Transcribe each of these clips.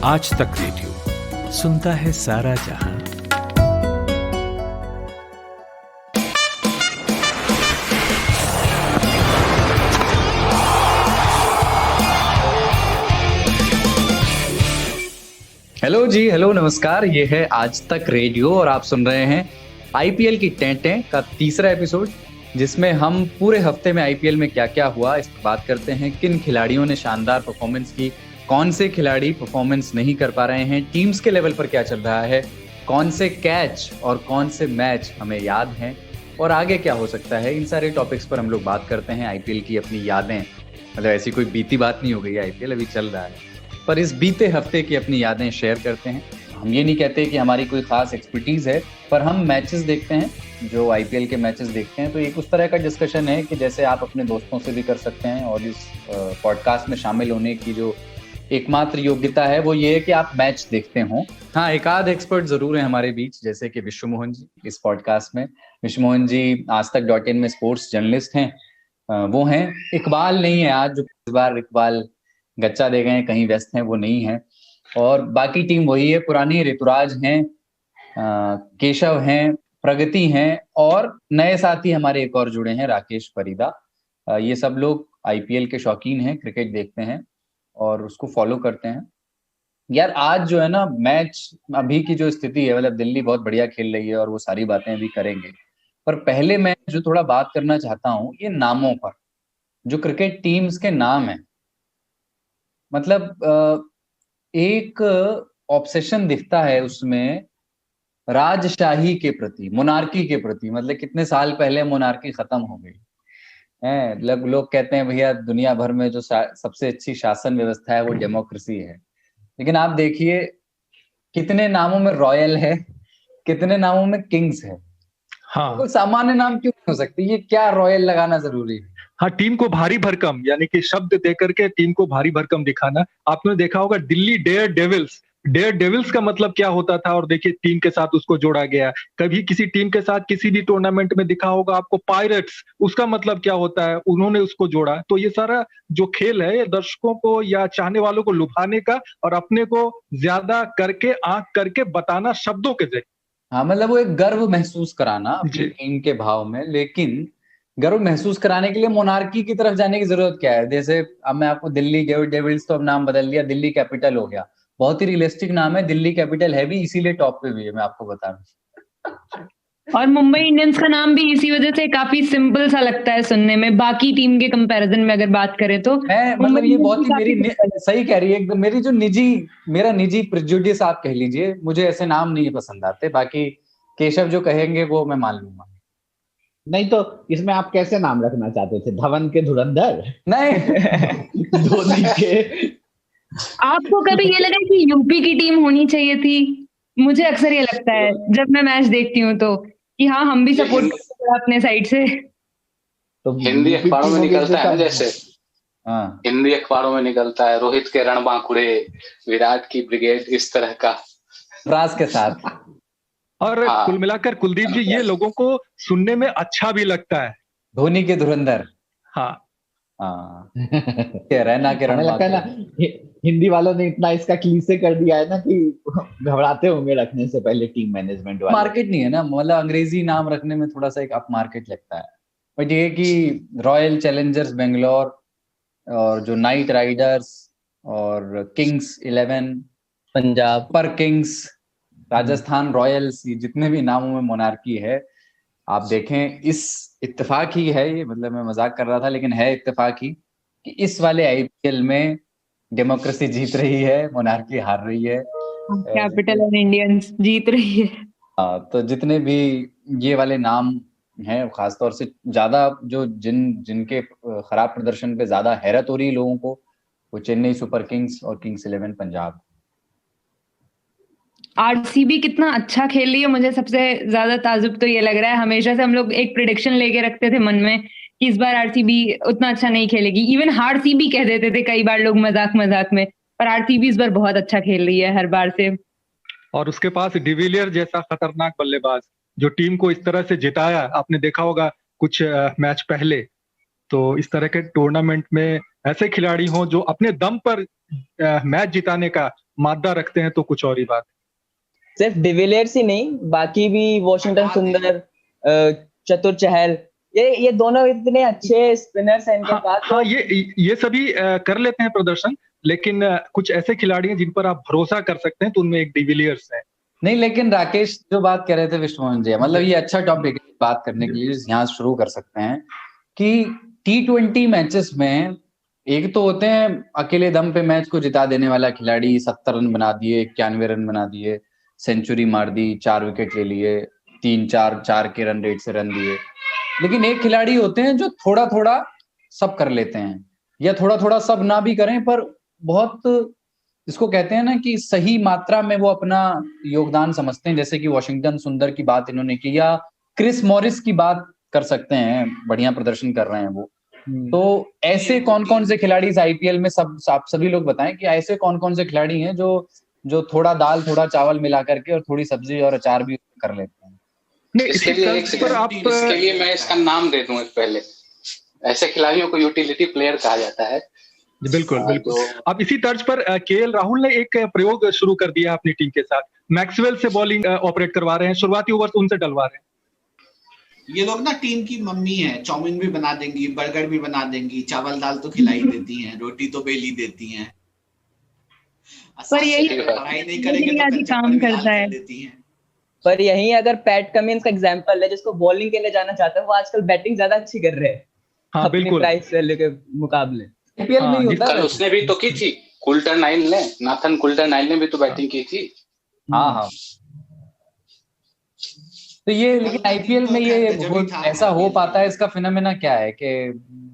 आज तक रेडियो सुनता है सारा जहां। हेलो जी, हेलो, नमस्कार। ये है आज तक रेडियो और आप सुन रहे हैं आईपीएल की टेंटें का तीसरा एपिसोड, जिसमें हम पूरे हफ्ते में आईपीएल में क्या क्या हुआ इस पर बात करते हैं। किन खिलाड़ियों ने शानदार परफॉर्मेंस की, कौन से खिलाड़ी परफॉर्मेंस नहीं कर पा रहे हैं, टीम्स के लेवल पर क्या चल रहा है, कौन से कैच और कौन से मैच हमें याद हैं और आगे क्या हो सकता है। इन सारे टॉपिक्स पर हम लोग बात करते हैं। आईपीएल की अपनी यादें, मतलब ऐसी कोई बीती बात नहीं हो गई, आईपीएल अभी चल रहा है, पर इस बीते हफ्ते की अपनी यादें शेयर करते हैं। हम ये नहीं कहते कि हमारी कोई खास एक्सपर्टीज है, पर हम मैचेस देखते हैं, जो आईपीएल के मैचेस देखते हैं, तो एक उस तरह का डिस्कशन है कि जैसे आप अपने दोस्तों से भी कर सकते हैं। और इस पॉडकास्ट में शामिल होने की जो एकमात्र योग्यता है वो ये है कि आप मैच देखते हो। हाँ, एक आध एक्सपर्ट जरूर है हमारे बीच, जैसे कि विश्व मोहन जी इस पॉडकास्ट में। विश्व मोहन जी आज तक .in में स्पोर्ट्स जर्नलिस्ट हैं, वो हैं। इकबाल नहीं है आज, जो इस बार इकबाल गच्चा दे गए, कहीं व्यस्त हैं, वो नहीं है। और बाकी टीम वही है पुरानी। ऋतुराज हैं, केशव हैं, प्रगति हैं और नए साथी हमारे एक और जुड़े हैं, राकेश परिदा। ये सब लोग आईपीएल के शौकीन हैं, क्रिकेट देखते हैं और उसको फॉलो करते हैं। यार आज जो है ना मैच, अभी की जो स्थिति है, मतलब दिल्ली बहुत बढ़िया खेल रही है और वो सारी बातें अभी करेंगे, पर पहले मैं जो थोड़ा बात करना चाहता हूँ ये नामों पर, जो क्रिकेट टीम्स के नाम है। मतलब एक ऑब्सेशन दिखता है उसमें राजशाही के प्रति, मोनार्की के प्रति। मतलब कितने साल पहले मोनार्की खत्म हो गई है। लोग कहते हैं भैया दुनिया भर में जो सबसे अच्छी शासन व्यवस्था है वो डेमोक्रेसी है, लेकिन आप देखिए कितने नामों में रॉयल है, कितने नामों में किंग्स है। हाँ, कोई सामान्य नाम क्यों हो सकती है? ये क्या रॉयल लगाना जरूरी है? हाँ, टीम को भारी भरकम, यानी कि शब्द देकर के टीम को भारी भरकम दिखाना। आपने देखा होगा Delhi Daredevils. Daredevils का मतलब क्या होता था, और देखिए टीम के साथ उसको जोड़ा गया। कभी किसी टीम के साथ किसी भी टूर्नामेंट में दिखा होगा आपको पायरेट्स, उसका मतलब क्या होता है, उन्होंने उसको जोड़ा। तो ये सारा जो खेल है, ये दर्शकों को या चाहने वालों को लुभाने का और अपने को ज्यादा करके आंक करके बताना शब्दों के जरिए। हाँ, मतलब वो एक गर्व महसूस कराना अपनी टीम के भाव में। लेकिन गर्व महसूस कराने के लिए मोनार्की की तरफ जाने की जरूरत क्या है? जैसे अब मैं आपको दिल्ली डेविल्स तो अब नाम बदल दिया, दिल्ली कैपिटल हो गया। बहुत ही रियलिस्टिक नाम है, दिल्ली कैपिटल है भी इसीलिए टॉप पे भी है, मैं आपको बता दूं। और मुंबई इंडियंस का नाम भी इसी वजह से काफी सिंपल सा लगता है सुनने में, बाकी टीम के कंपैरिजन में अगर बात करें तो। मैं मतलब ये बहुत ही मेरी सही कह रही है एकदम, मेरी जो मेरा निजी प्रेजुडिस आप कह लीजिए, मुझे ऐसे नाम नहीं पसंद आते। बाकी केशव जो कहेंगे वो मैं मान लूंगा। नहीं तो इसमें आप कैसे नाम रखना चाहते थे? धवन के धुरंधर? नहीं। धोनी के? आपको कभी ये लगा कि यूपी की टीम होनी चाहिए थी? मुझे अक्सर ये लगता है जब मैं मैच देखती हूँ तो, कि हाँ हम भी सपोर्ट करते हैं अपने साइड से। तो हिंदी अखबारों में निकलता है ना, जैसे हिंदी अखबारों में निकलता है रोहित के रणबांकुरे, विराट की ब्रिगेड, इस तरह का फ्राज के साथ। और कुल मिलाकर कुलदीप जी, ये लोगों को सुनने में अच्छा भी लगता है। धोनी के धुरंधर। हाँ, कह रहे ना कि हमें लगता है ना हिंदी वालों ने इतना इसका क्लीशे कर दिया है ना कि घबराते होंगे रखने से पहले टीम मैनेजमेंट वाले। मार्केट नहीं है ना, मतलब अंग्रेजी नाम रखने में थोड़ा सा एक अप मार्केट लगता है। बट ये कि रॉयल चैलेंजर्स बेंगलोर और जो नाइट राइडर्स और किंग्स 11 पंजाब, पर किंग्स, राजस्थान रॉयल्स, ये जितने भी नामों में मोनार्की है, आप देखें इस इत्तेफाक ही है ये, मतलब मैं मजाक कर रहा था लेकिन है इत्तेफाक ही कि इस वाले आईपीएल में डेमोक्रेसी जीत रही है, मोनार्की हार रही है, कैपिटल और इंडियंस जीत रही है। तो जितने भी ये वाले नाम हैं, खासतौर से ज्यादा जो जिनके खराब प्रदर्शन पे ज्यादा हैरत हो रही है लोगों को, वो चेन्नई सुपर किंग्स और किंग्स 11 पंजाब। आरसीबी कितना अच्छा खेल रही है, मुझे सबसे ज्यादा ताजुब तो ये लग रहा है। हमेशा से हम लोग एक प्रेडिक्शन लेके रखते थे मन में कि इस बार आरसीबी उतना अच्छा नहीं खेलेगी, इवन हारसीबी कह देते थे कई बार लोग मजाक मजाक में, पर आरसीबी इस बार बहुत अच्छा खेल रही है हर बार से। और उसके पास डिविलियर जैसा खतरनाक बल्लेबाज जो टीम को इस तरह से जिताया, आपने देखा होगा कुछ मैच पहले। तो इस तरह के टूर्नामेंट में ऐसे खिलाड़ी हों जो अपने दम पर मैच जिताने का मादा रखते हैं तो कुछ और ही बात। सिर्फ डिविलियर्स ही नहीं, बाकी भी वॉशिंगटन सुंदर, चतुर चहल, ये दोनों इतने अच्छे स्पिनर्स हैं इनके पास। हाँ, ये सभी कर लेते हैं प्रदर्शन, लेकिन कुछ ऐसे खिलाड़ी हैं जिन पर आप भरोसा कर सकते हैं, तो उनमें एक डिविलियर्स है। नहीं, लेकिन राकेश जो बात कह रहे थे विश्वमोहन जी, मतलब ये अच्छा टॉपिक है बात करने के लिए, यहाँ शुरू कर सकते हैं कि T20 मैचेस में एक तो होते हैं अकेले दम पे मैच को जिता देने वाला खिलाड़ी, 70 रन बना दिए, 91 रन बना दिए, सेंचुरी मार दी, 4 विकेट ले लिए, 3-4 के रन रेट से रन दिए। लेकिन एक खिलाड़ी होते हैं जो थोड़ा थोड़ा सब कर लेते हैं, या थोड़ा थोड़ा सब ना भी करें पर बहुत, इसको कहते हैं ना कि सही मात्रा में वो अपना योगदान समझते हैं। जैसे कि वॉशिंगटन सुंदर की बात इन्होंने की, या क्रिस मॉरिस की बात कर सकते हैं, बढ़िया प्रदर्शन कर रहे हैं वो। तो ऐसे कौन कौन से खिलाड़ी इस आईपीएल में, आप सभी लोग बताएं कि ऐसे कौन कौन से खिलाड़ी हैं जो थोड़ा दाल थोड़ा चावल मिला करके और थोड़ी सब्जी और अचार भी कर लेते हैं। नहीं, इसके लिए मैं इसका नाम दे दूं पहले। ऐसे खिलाड़ियों को यूटिलिटी प्लेयर कहा जाता है। बिल्कुल बिल्कुल। अब इसी तर्ज पर केएल राहुल ने एक प्रयोग शुरू कर दिया अपनी टीम के साथ। मैक्सवेल से बॉलिंग ऑपरेट करवा रहे हैं, शुरुआती ओवर्स उनसे डलवा रहे हैं। ये लोग ना टीम की मम्मी है, चाउमीन भी बना देंगी, बर्गर भी बना देंगी, चावल दाल तो खिलाई देती हैं, रोटी तो बेली देती हैं, पर यही पढ़ाई नहीं करेंगे तो काम करता है। पर यही अगर पैट कमिंस का एग्जांपल है, जिसको बॉलिंग के लिए जाना चाहते हैं, वो आजकल बैटिंग ज्यादा अच्छी कर रहे हैं। हाँ, अपनी बिल्कुल। प्राइस वैल्यू के मुकाबले। आईपीएल में ही होता है। उसने भी तो की थी, नाथन कुल्टरनाइल ने भी तो बैटिंग की थी। हाँ। तो ये, लेकिन आईपीएल में ये बहुत ऐसा हो पाता है, इसका फिनोमेना क्या है कि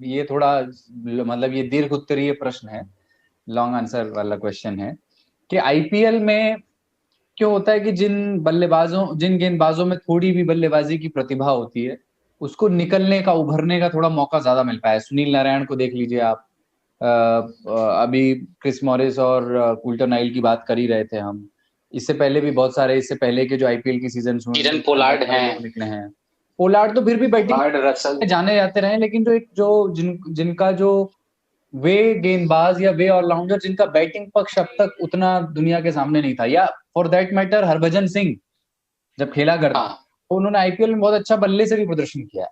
ये थोड़ा, मतलब ये दीर्घ उत्तरीय प्रश्न है, लॉन्ग आंसर वाला क्वेश्चन है कि आईपीएल में क्यों होता है कि जिन गेंदबाजों में थोड़ी भी बल्लेबाजी की प्रतिभा होती है, उसको निकलने का, उभरने का थोड़ा मौका ज्यादा मिल पाया है। सुनील नारायण को देख लीजिए आप, अभी क्रिस मॉरिस और कुल्टरनाइल की बात कर ही रहे थे हम, इससे पहले भी बहुत सारे, इससे पहले के जो आईपीएल की सीजन किरण पोलार्ड हैं। पोलार्ड तो फिर भी बैटिंग जाने जाते रहे, लेकिन जिनका जो वे गेंदबाज या वे ऑलराउंडर जिनका बैटिंग पक्ष अब तक उतना दुनिया के सामने नहीं था, या for that matter Harbhajan Singh जब खेला करता, तो उन्होंने आईपीएल में बहुत अच्छा बल्ले से भी प्रदर्शन किया।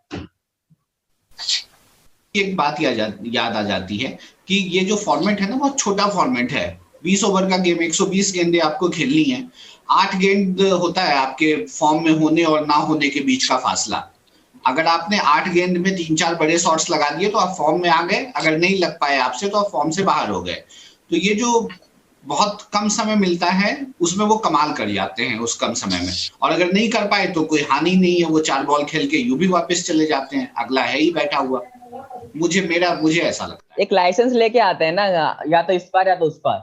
एक बात याद आ जाती है कि ये जो फॉर्मेट है ना, बहुत छोटा फॉर्मेट है। 20 ओवर का गेम, 120 गेंदें आपको खेलनी है। 8 गेंद होता है आपके फॉर्म में होने और ना होने के बीच का फासला। अगर आपने 8 गेंद में 3-4 बड़े शॉट्स लगा दिए तो आप फॉर्म में आ गए, अगर नहीं लग पाए आपसे तो आप फॉर्म से बाहर हो गए। तो ये जो बहुत कम समय मिलता है उसमें वो कमाल कर जाते हैं उस कम समय में, और अगर नहीं कर पाए तो कोई हानि नहीं है, वो 4 बॉल खेल के यूं भी वापस चले जाते हैं, अगला है ही बैठा हुआ। मुझे ऐसा लगता है। एक लाइसेंस लेके आते हैं ना, या तो इस पार या तो उस पार,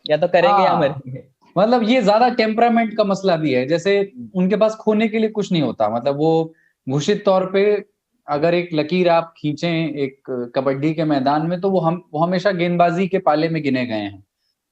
या तो करेंगे या मरेंगे। मतलब ये ज्यादा टेम्परामेंट का मसला भी है, जैसे उनके पास खोने के लिए कुछ नहीं होता। मतलब वो घोषित तौर पे अगर एक लकीर आप खींचें एक कबड्डी के मैदान में, तो वो हमेशा गेंदबाजी के पाले में गिने गए हैं।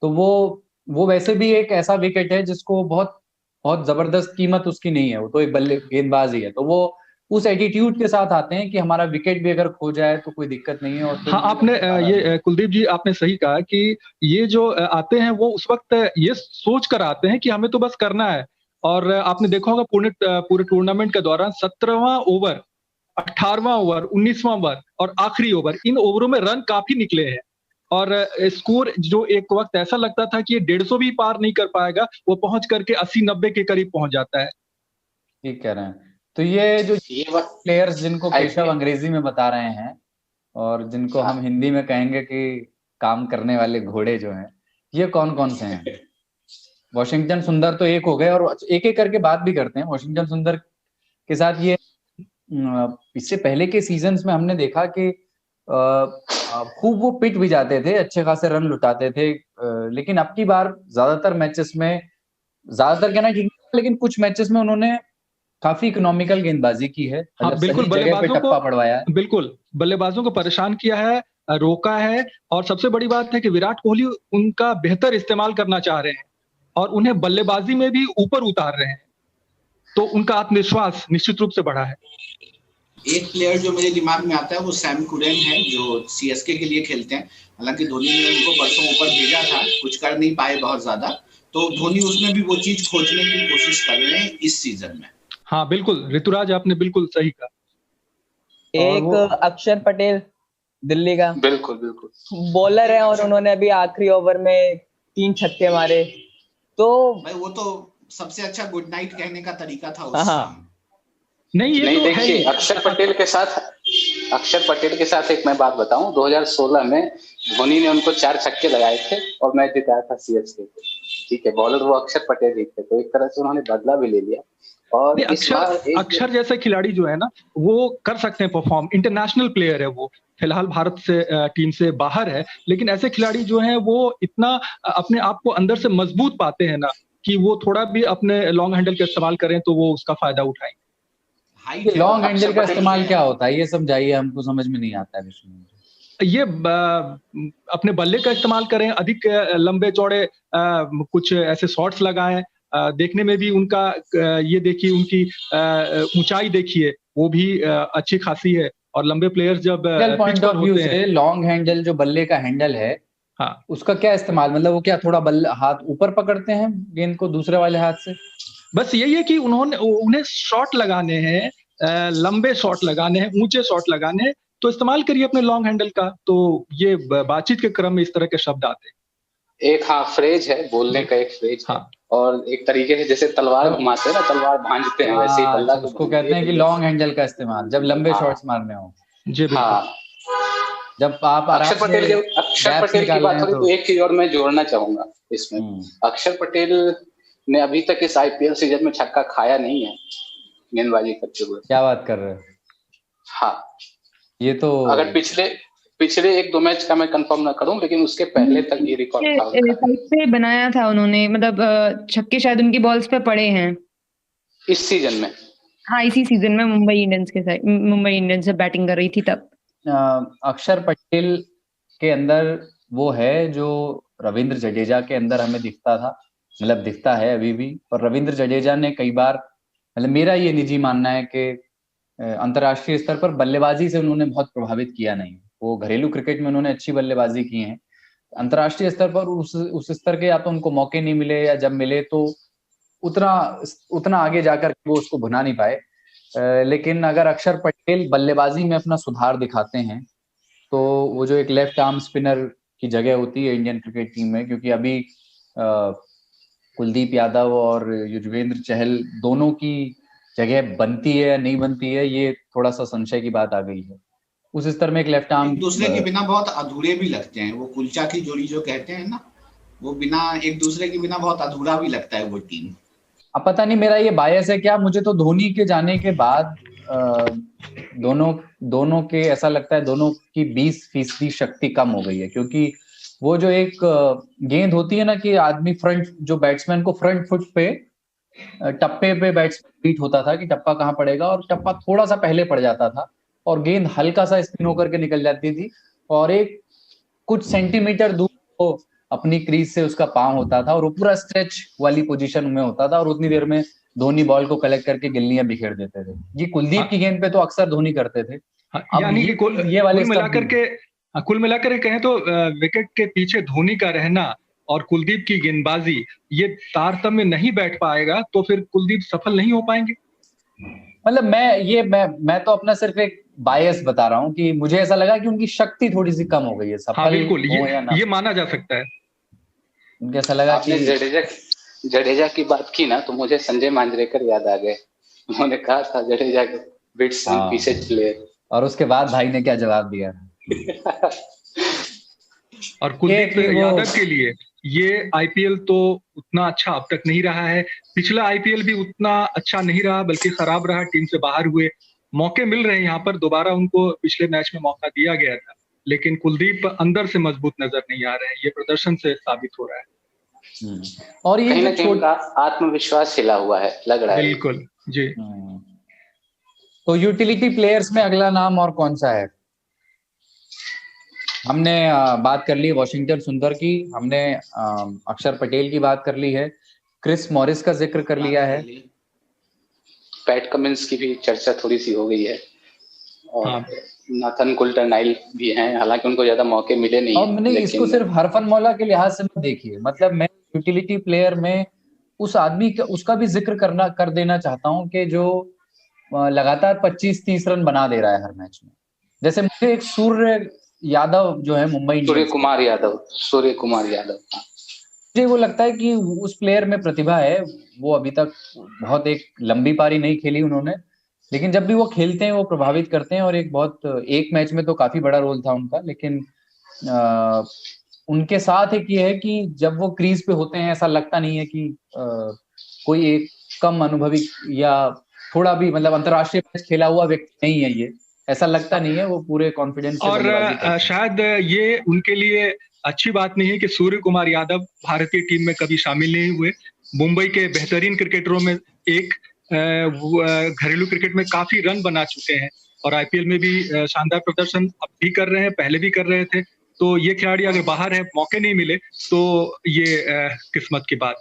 तो वो वैसे भी एक ऐसा विकेट है जिसको बहुत बहुत जबरदस्त कीमत उसकी नहीं है, वो तो एक गेंदबाज ही है। तो वो उस एटीट्यूड के साथ आते हैं कि हमारा विकेट भी अगर खो जाए तो कोई दिक्कत नहीं है। और हाँ, आपने ये कुलदीप जी आपने सही कहा कि ये जो आते हैं वो उस वक्त ये सोच कर आते हैं कि हमें तो बस करना है। और आपने देखा होगा पूरे टूर्नामेंट के दौरान 17वां ओवर, 18वां ओवर, 19वां ओवर और आखिरी ओवर, इन ओवरों में रन काफी निकले हैं। और स्कोर जो एक वक्त ऐसा लगता था कि ये 150 भी पार नहीं कर पाएगा, वो पहुंच करके 80-90 के करीब पहुंच जाता है। ठीक कह रहे हैं। तो ये जो प्लेयर्स जिनको केशव अंग्रेजी में बता रहे हैं और जिनको हम हिंदी में कहेंगे कि काम करने वाले घोड़े जो हैं, ये कौन कौन से हैं? वॉशिंगटन सुंदर तो एक हो गए, और एक एक करके बात भी करते हैं। वॉशिंगटन सुंदर के साथ ये इससे पहले के सीजन्स में हमने देखा कि खूब वो पिट भी जाते थे, अच्छे खासे रन लुटाते थे, लेकिन अब की बार ज्यादातर मैचेस में, ज्यादातर कहना ठीक है, लेकिन कुछ मैचेस में उन्होंने काफी इकोनॉमिकल गेंदबाजी की है। हाँ, बिल्कुल बल्लेबाजों को परेशान किया है, रोका है। और सबसे बड़ी बात है कि विराट कोहली उनका बेहतर इस्तेमाल करना चाह रहे हैं और उन्हें बल्लेबाजी में भी ऊपर उतार रहे हैं, तो उनका आत्मविश्वास निश्चित रूप से बढ़ा है। एक प्लेयर जो मेरे दिमाग में आता है वो सैम कुरैन है, जो सीएसके के लिए खेलते हैं। हालांकि धोनी ने उनको परसों ऊपर भेजा था, कुछ कर नहीं पाए बहुत ज्यादा, तो धोनी उसमें भी वो चीज खोजने की कोशिश कर रहे हैं इस सीजन में। हाँ बिल्कुल ऋतुराज, आपने बिल्कुल सही कहा। एक अक्षर पटेल दिल्ली का बिल्कुल बिल्कुल बॉलर है, और उन्होंने अभी आखिरी ओवर में 3 छक्के मारे। तो भाई वो तो सबसे अच्छा गुड नाइट कहने का तरीका था उस हाँ। टाइम। नहीं ये नहीं, तो है देखिए ही। अक्षर पटेल के साथ एक मैं बात बताऊं, 2016 में धोनी ने उनको 4 छक्के लगाए थे और मैच जिताया था सीएसके को। ठीक है, बॉलर वो अक्षर पटेल ही थे, तो एक तरह से उन्होंने बदला भी ले लिया। और इस बार अक्षर जैसे खिलाड़ी जो है ना, वो कर सकते हैं परफॉर्म, इंटरनेशनल प्लेयर है वो, फिलहाल भारत से टीम से बाहर है, लेकिन ऐसे खिलाड़ी जो हैं वो इतना अपने आप को अंदर से मजबूत पाते हैं ना, कि वो थोड़ा भी अपने लॉन्ग हैंडल का इस्तेमाल करें तो वो उसका फायदा उठाएंगे। लॉन्ग हैंडल का इस्तेमाल क्या होता है, ये समझाइए, हमको समझ में नहीं आता है विषय। ये अपने बल्ले का इस्तेमाल करें, अधिक लंबे चौड़े कुछ ऐसे शॉट्स लगाएं, देखने में भी उनका ये देखिए, उनकी ऊंचाई देखिए, वो भी अच्छी खासी है। और लंबे प्लेयर्स जब पॉइंट ऑफ व्यू से लॉन्ग हैंडल जो बल्ले का हैंडल है, हाँ, उसका क्या इस्तेमाल, मतलब वो क्या थोड़ा बल्ला हाथ ऊपर पकड़ते हैं गेंद को दूसरे वाले हाथ से? बस यही है कि उन्हें शॉट लगाने हैं, लंबे शॉट लगाने हैं, ऊंचे शॉट लगाने हैं, तो इस्तेमाल करिए अपने लॉन्ग हैंडल का। तो ये बातचीत के क्रम में इस तरह के शब्द आते हैं। एक फ्रेज है, बोलने का एक फ्रेज है, और एक तरीके से जैसे तलवार घुमाते हैं ना, तलवार भांजते हैं, वैसे ही बल्ला को उसको कहते हैं कि लॉन्ग हैंडल का इस्तेमाल जब लंबे शॉट्स मारने हो। जी हाँ, जब आप अक्षर पटेल की बात हो रही तो एक चीज और मैं जोड़ना चाहूंगा इसमें। अक्षर पटेल ने अभी तक इस आईपीएल सीजन में छक्का खाया नहीं है गेंदबाजी करते हुए। क्या बात कर रहे हो? हाँ, ये तो अगर पिछले 1-2 मैच का मैं कंफर्म ना करूं, लेकिन उसके पहले तक ये रिकॉर्ड था। साइड से बनाया था उन्होंने, मतलब छक्के शायद उनकी बॉल्स पे पड़े हैं इस सीजन में। हाँ, इसी सीजन में मुंबई इंडियंस से बैटिंग कर रही थी तब। अक्षर पटेल के अंदर वो है जो रविंद्र जडेजा के अंदर हमें दिखता था, मतलब दिखता है अभी भी। और रविंद्र जडेजा ने कई बार, मतलब मेरा ये निजी मानना है कि अंतर्राष्ट्रीय स्तर पर बल्लेबाजी से उन्होंने बहुत प्रभावित किया नहीं। वो घरेलू क्रिकेट में उन्होंने अच्छी बल्लेबाजी की है, अंतर्राष्ट्रीय स्तर पर उस स्तर के या तो उनको मौके नहीं मिले, या जब मिले तो उतना आगे जाकर वो उसको भुना नहीं पाए। लेकिन अगर अक्षर पटेल बल्लेबाजी में अपना सुधार दिखाते हैं तो वो जो एक लेफ्ट आर्म स्पिनर की जगह होती है इंडियन क्रिकेट टीम में, क्योंकि अभी कुलदीप यादव और युजवेंद्र चहल दोनों की जगह बनती है या नहीं बनती है, ये थोड़ा सा संशय की बात आ गई है। उस स्तर में एक लेफ्ट आर्म दूसरे के बिना बहुत अधूरे भी लगते हैं, वो कुलचा की जोड़ी जो कहते हैं ना, वो बिना एक दूसरे के बिना बहुत अधूरा भी लगता है वो टीम। अब पता नहीं मेरा ये बायस है क्या, मुझे तो धोनी के जाने के बाद दोनों के ऐसा लगता है दोनों की 20% शक्ति कम हो गई है। क्योंकि वो जो एक गेंद होती है ना कि आदमी जो बैट्समैन को फ्रंट फुट पे टप्पे पे बैट्समैन बीट होता था कि टप्पा कहाँ पड़ेगा, और टप्पा थोड़ा सा पहले पड़ जाता था और गेंद हल्का सा स्पिन होकर के निकल जाती थी, और एक कुछ सेंटीमीटर दूर वो अपनी क्रीज से उसका पांव होता था और वो पूरा स्ट्रेच वाली पोजीशन में होता था, और उतनी देर में धोनी बॉल को कलेक्ट करके गिल्लियां बिखेर देते थे। ये कुलदीप की गेंद पे तो अक्सर धोनी करते थे। यानी कि कुल मिलाकर कहें तो विकेट के पीछे धोनी का रहना और कुलदीप की गेंदबाजी, ये तारतम्य नहीं बैठ पाएगा तो फिर कुलदीप सफल नहीं हो पाएंगे। मतलब मैं तो अपना सिर्फ एक बायस बता रहा हूँ कि मुझे ऐसा लगा कि उनकी शक्ति थोड़ी सी कम हो गई है। सफल बिल्कुल, ये माना जा सकता है। उनके ऐसा लगा कि जडेजा की बात की ना, तो मुझे संजय मांजरेकर याद आ गए। उन्होंने कहा था जडेजा के बिट्स एंड पीसेज प्लेयर, और उसके बाद भाई ने क्या जवाब दिया। और कुलदीप यादव के लिए ये आईपीएल तो उतना अच्छा अब तक नहीं रहा है, पिछला आईपीएल भी उतना अच्छा नहीं रहा, बल्कि खराब रहा, टीम से बाहर हुए। मौके मिल रहे हैं यहाँ पर, दोबारा उनको पिछले मैच में मौका दिया गया था, लेकिन कुलदीप अंदर से मजबूत नजर नहीं आ रहे हैं, ये प्रदर्शन से साबित हो रहा है। और ये छोटा आत्मविश्वास हिला हुआ है, लग रहा है। बिल्कुल जी। तो यूटिलिटी प्लेयर्स में अगला नाम और कौन सा है? हमने बात कर ली वॉशिंगटन सुंदर की, हमने अक्षर पटेल की बात कर ली है, क्रिस मॉरिस का जिक्र कर लिया है, पैट कमिंस की भी चर्चा थोड़ी सी हो गई है। और नाथन कुल्टरनाइल भी हैं, हालांकि उनको ज्यादा मौके मिले नहीं। और मैंने इसको सिर्फ हरफनमौला के लिहाज से मत देखिए, मतलब मैं यूटिलिटी प्लेयर में उस आदमी का उसका भी जिक्र कर देना चाहता हूं कि जो लगातार 25-30 रन बना दे रहा है हर मैच में। जैसे मुझे एक सूर्य यादव जो है मुंबई इंडियंस, सूर्य कुमार यादव मुझे वो लगता है कि उस प्लेयर में प्रतिभा है। वो अभी तक बहुत एक लंबी पारी नहीं खेली उन्होंने, लेकिन जब भी वो खेलते हैं वो प्रभावित करते हैं। और एक मैच में तो काफी बड़ा रोल था उनका, लेकिन उनके साथ एक ये है कि जब वो क्रीज पे होते हैं ऐसा लगता नहीं है कि कोई एक कम अनुभवी या थोड़ा भी मतलब अंतर्राष्ट्रीय मैच खेला हुआ व्यक्ति नहीं है, ये ऐसा लगता नहीं है। वो पूरे कॉन्फिडेंस से बल्लेबाजी करते हैं। और शायद ये उनके लिए अच्छी बात नहीं है कि सूर्य कुमार यादव भारतीय टीम में कभी शामिल नहीं हुए। मुंबई के बेहतरीन क्रिकेटरों में एक, घरेलू क्रिकेट में काफी रन बना चुके हैं और आईपीएल में भी शानदार प्रदर्शन अब भी कर रहे हैं, पहले भी कर रहे थे। तो ये खिलाड़ी अगर बाहर है, मौके नहीं मिले, तो ये किस्मत की बात।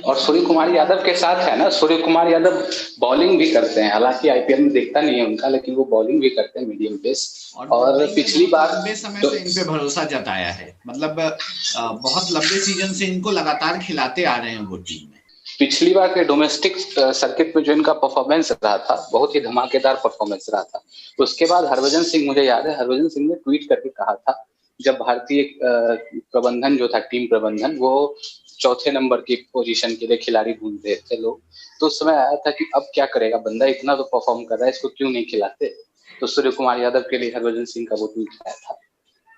और सूर्य कुमार यादव के साथ है ना, सूर्य कुमार यादव बॉलिंग भी करते हैं, हालांकि आईपीएल में देखता नहीं है उनका, लेकिन वो बॉलिंग भी करते हैं मीडियम पेस। और पिछली बार लंबे समय से इन पे भरोसा जताया है, मतलब बहुत लंबे सीजन से इनको लगातार खिलाते आ रहे हैं वो टीम में। पिछली बार के डोमेस्टिक सर्किट में जो इनका परफॉर्मेंस रहा था, बहुत ही धमाकेदार परफॉर्मेंस रहा था। उसके बाद हरभजन सिंह, मुझे याद है हरभजन सिंह ने ट्वीट करके कहा था, जब भारतीय प्रबंधन जो था, टीम प्रबंधन, वो चौथे नंबर की पोजीशन के लिए खिलाड़ी ढूंढ रहे थे लोग, तो उस समय आया था कि अब क्या करेगा बंदा, इतना तो परफॉर्म कर रहा है, इसको क्यों नहीं खिलाते। तो सूर्य कुमार यादव के लिए हरभजन सिंह का वो ट्वीट आया था।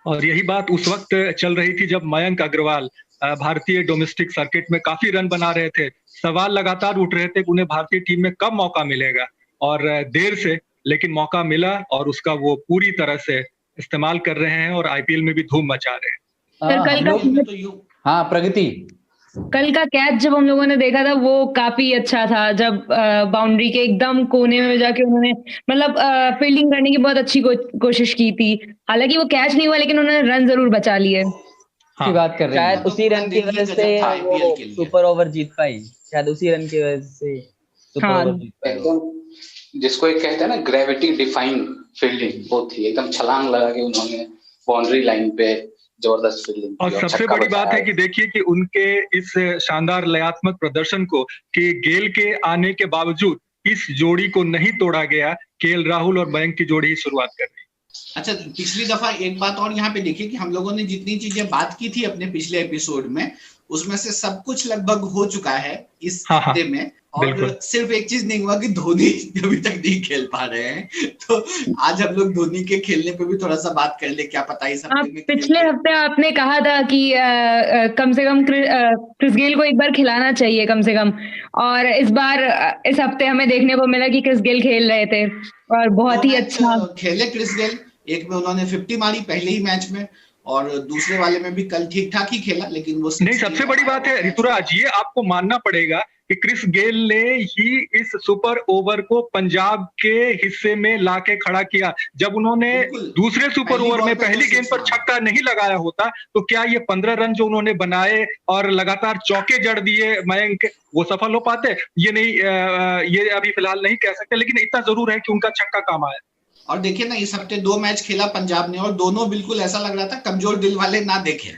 और यही बात उस वक्त चल रही थी जब मयंक अग्रवाल भारतीय डोमेस्टिक सर्किट में काफी रन बना रहे थे। सवाल लगातार उठ रहे थे कि उन्हें भारतीय टीम में कब मौका मिलेगा, और देर से लेकिन मौका मिला और उसका वो पूरी तरह से इस्तेमाल कर रहे हैं और आईपीएल में भी धूम मचा रहे हैं। हाँ, प्रगति, कल का कैच जब हम लोगों ने देखा था वो काफी अच्छा था, जब बाउंड्री के एकदम कोने में जाके उन्होंने मतलब फील्डिंग करने की बहुत अच्छी कोशिश की थी। हालांकि वो कैच नहीं हुआ, लेकिन उन्होंने रन जरूर बचा लिए। की बात कर रहे हैं, शायद उसी रन की वजह से वो सुपर ओवर जीत पाई, शायद उसी रन की वजह से सुपर ओवर जीत पाई। जिसको एक कहते हैं ना ग्रेविटी डिफाइंग फील्डिंग, वो थी, एकदम छलांग लगा के उन्होंने बाउंड्री लाइन पे जबरदस्त फील्डिंग। और सबसे बड़ी बात है कि देखिए कि उनके इस शानदार लयात्मक प्रदर्शन को कि गेल के आने के बावजूद इस जोड़ी को नहीं तोड़ा गया, केएल राहुल और मयंक की जोड़ी ही शुरुआत कर दी। अच्छा, पिछली दफा एक बात और यहाँ पे देखिए कि हम लोगों ने जितनी चीजें बात की थी अपने पिछले एपिसोड में, उसमें से सब कुछ लगभग हो चुका है इस हफ्ते में। और सिर्फ एक चीज नहीं हुआ कि धोनी अभी तक नहीं खेल पा रहे हैं, तो आज हम लोग धोनी के खेलने पे भी थोड़ा सा बात कर ले, क्या पता इस हफ्ते में। पिछले हफ्ते आपने कहा था कि कम से कम क्रिस गेल को एक बार खिलाना चाहिए कम से कम, और इस हफ्ते हमें देखने को मिला कि क्रिस गेल खेल रहे थे और बहुत ही अच्छा खेले क्रिस गेल। एक में उन्होंने 50 मारी पहले ही मैच में, और दूसरे वाले में भी कल ठीक ठाक ही खेला, लेकिन वो नहीं। सबसे बड़ी बात है ऋतुराज, ये आपको मानना पड़ेगा कि क्रिस गेल ने ही इस सुपर ओवर को पंजाब के हिस्से में लाके खड़ा किया। जब उन्होंने दूसरे सुपर ओवर में पहली गेंद पर छक्का नहीं लगाया होता, तो क्या ये 15 रन जो उन्होंने बनाए और लगातार चौके जड़ दिए मयंक, वो सफल हो पाते? ये नहीं, ये अभी फिलहाल नहीं कह सकते, लेकिन इतना जरूर है कि उनका छक्का काम आया। और देखिए ना, इस हफ्ते 2 मैच खेला पंजाब ने, और दोनों बिल्कुल ऐसा लग रहा था कमजोर दिल वाले ना देखे।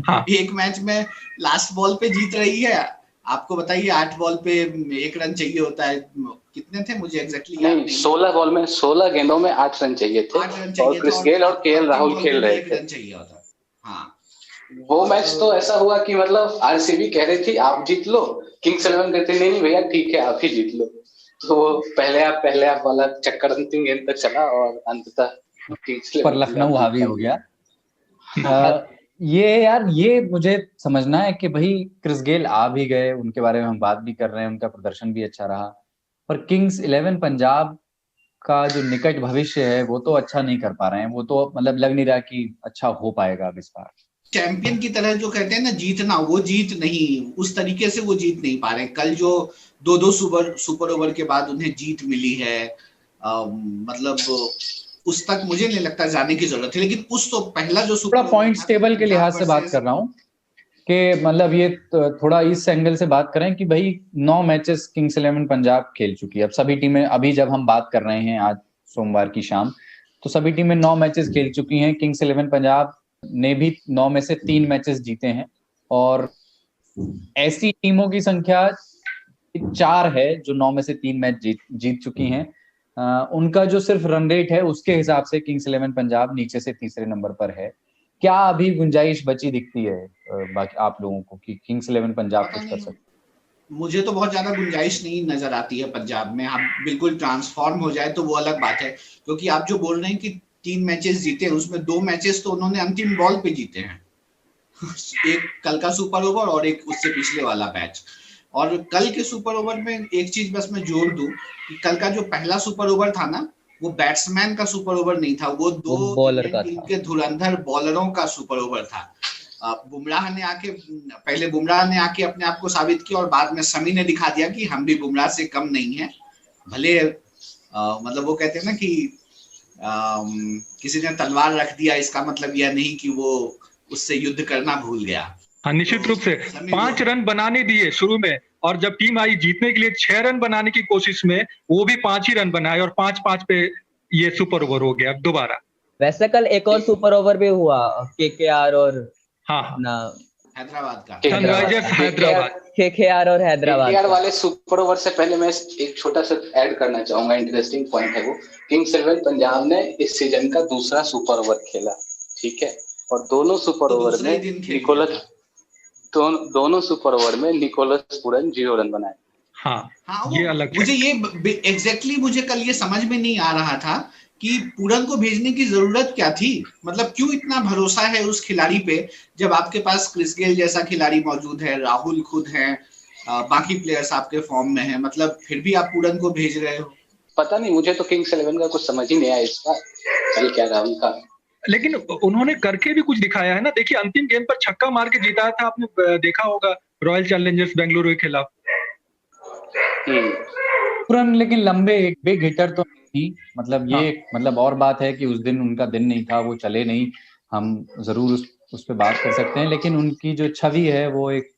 हाँ। एक मैच में लास्ट बॉल पे जीत रही है, आपको बताइए 8 बॉल पे 1 रन चाहिए होता है, कितने थे मुझे एग्जैक्टली नहीं, 16 बॉल में 16 गेंदों में 8 रन चाहिए थे, और क्रिस गेल और केएल राहुल खेल रहे थे। चाहिए होता। हाँ, वो मैच तो ऐसा हुआ कि मतलब आरसीबी कह रही थी आप जीत लो, किंग्स 11 कहते नहीं भैया ठीक है आप ही जीत लो। तो पहले आप वाला चक्कर अंतिम गेंद तक चला और अंततः पर लखनऊ हावी हो गया। ये मुझे समझना है कि भाई क्रिस गेल आ भी गए, उनके बारे में हम बात भी कर रहे हैं, उनका प्रदर्शन भी अच्छा रहा, पर किंग्स 11 पंजाब का जो निकट भविष्य है वो तो अच्छा नहीं कर पा रहे हैं। वो तो मतलब लग नहीं रहा कि अच्छा हो पाएगा अब इस बार। चैंपियन की तरह जो कहते हैं ना जीतना, वो जीत नहीं, उस तरीके से वो जीत नहीं पा रहे। कल जो 2 सुपर ओवर के बाद उन्हें जीत मिली है, मतलब उस तक मुझे नहीं लगता जाने की जरूरत है, लेकिन उस तो पहला जो सुपर पॉइंट्स टेबल के लिहाज से बात कर रहा हूँ कि मतलब ये थोड़ा इस एंगल से बात करें कि भाई 9 मैचेस किंग्स 11 पंजाब खेल चुकी है। अब सभी टीमें, अभी जब हम बात कर रहे हैं आज सोमवार की शाम। तो सभी टीमें 9 मैचेस खेल चुकी हैं। किंग्स 11 पंजाब ने भी 9 में से 3 मैचेस जीते हैं और ऐसी टीमों की संख्या 4 है जो 9 में से 3 मैच जीत चुकी हैं। उनका जो सिर्फ रन रेट है उसके हिसाब से किंग्स 11 पंजाब नीचे से तीसरे नंबर पर है। क्या अभी गुंजाइश बची दिखती है बाकी आप लोगों को कि किंग्स 11 पंजाब कुछ कर सकते? मुझे तो बहुत ज्यादा गुंजाइश नहीं नजर आती है पंजाब में। आप बिल्कुल ट्रांसफॉर्म हो जाए तो वो अलग बात है, क्योंकि आप जो बोल रहे हैं कि 3 मैचेस जीते हैं उसमें 2 मैचेस तो उन्होंने अंतिम बॉल पे जीते हैं। एक कल का सुपर ओवर और एक उससे पिछले वाला मैच। और कल के सुपर ओवर में एक चीज बस मैं जोड़ दूं कि कल का जो पहला सुपर ओवर था ना, वो बैट्समैन का सुपर ओवर नहीं था, वो 2 बॉलर का टीम के धुरंधर बॉलरों का सुपर ओवर था। बुमराह ने आके अपने आप को साबित किया और बाद में शमी ने दिखा दिया कि हम भी बुमराह से कम नहीं है। भले मतलब वो कहते हैं ना कि किसी ने तलवार रख दिया, इसका मतलब यह नहीं कि वो उससे युद्ध करना भूल गया। हाँ, निश्चित रूप से 5 रन बनाने दिए शुरू में, और जब टीम आई जीतने के लिए 6 रन बनाने की कोशिश में वो भी 5 ही रन बनाए और 5-5 पे ये सुपर ओवर हो गया दोबारा। वैसे कल एक और सुपर ओवर भी हुआ केकेआर और ना हैदराबाद का, सनराइजर्स हैदराबाद, केकेआर और हैदराबाद। केकेआर वाले सुपर ओवर से पहले मैं एक छोटा सा ऐड करना चाहूंगा, इंटरेस्टिंग पॉइंट है वो। किंग्स 11 पंजाब ने इस सीजन का दूसरा सुपर ओवर खेला, ठीक है, और दोनों सुपर ओवर में दोनों सुपर ओवर में निकोलस पूरन 0 रन बनाए। हाँ, ये अलग मुझे ये एग्जैक्टली मुझे कल ये समझ में नहीं आ रहा था कि पूरन को भेजने की जरूरत क्या थी। मतलब क्यों इतना भरोसा है उस खिलाड़ी पे जब आपके पास क्रिस गेल जैसा खिलाड़ी मौजूद है, राहुल खुद हैं, बाकी प्लेयर्स आपके फॉर्म में हैं, मतलब फिर भी आप पूरन को भेज रहे हो। पता नहीं, मुझे तो किंग्स 11 का कुछ समझ ही नहीं आया इसका कल क्या रहा उनका। लेकिन उन्होंने करके भी कुछ दिखाया है ना। देखिए अंतिम गेंद पर छक्का मार के जिताया था, आपने देखा होगा रॉयल चैलेंजर्स बेंगलुरु के खिलाफ। पूरन लेकिन लंबे एक बिग हिटर तो नहीं, मतलब ये मतलब और बात है कि उस दिन उनका दिन नहीं था, वो चले नहीं। हम जरूर उस पे बात कर सकते हैं, लेकिन उनकी जो छवि है वो एक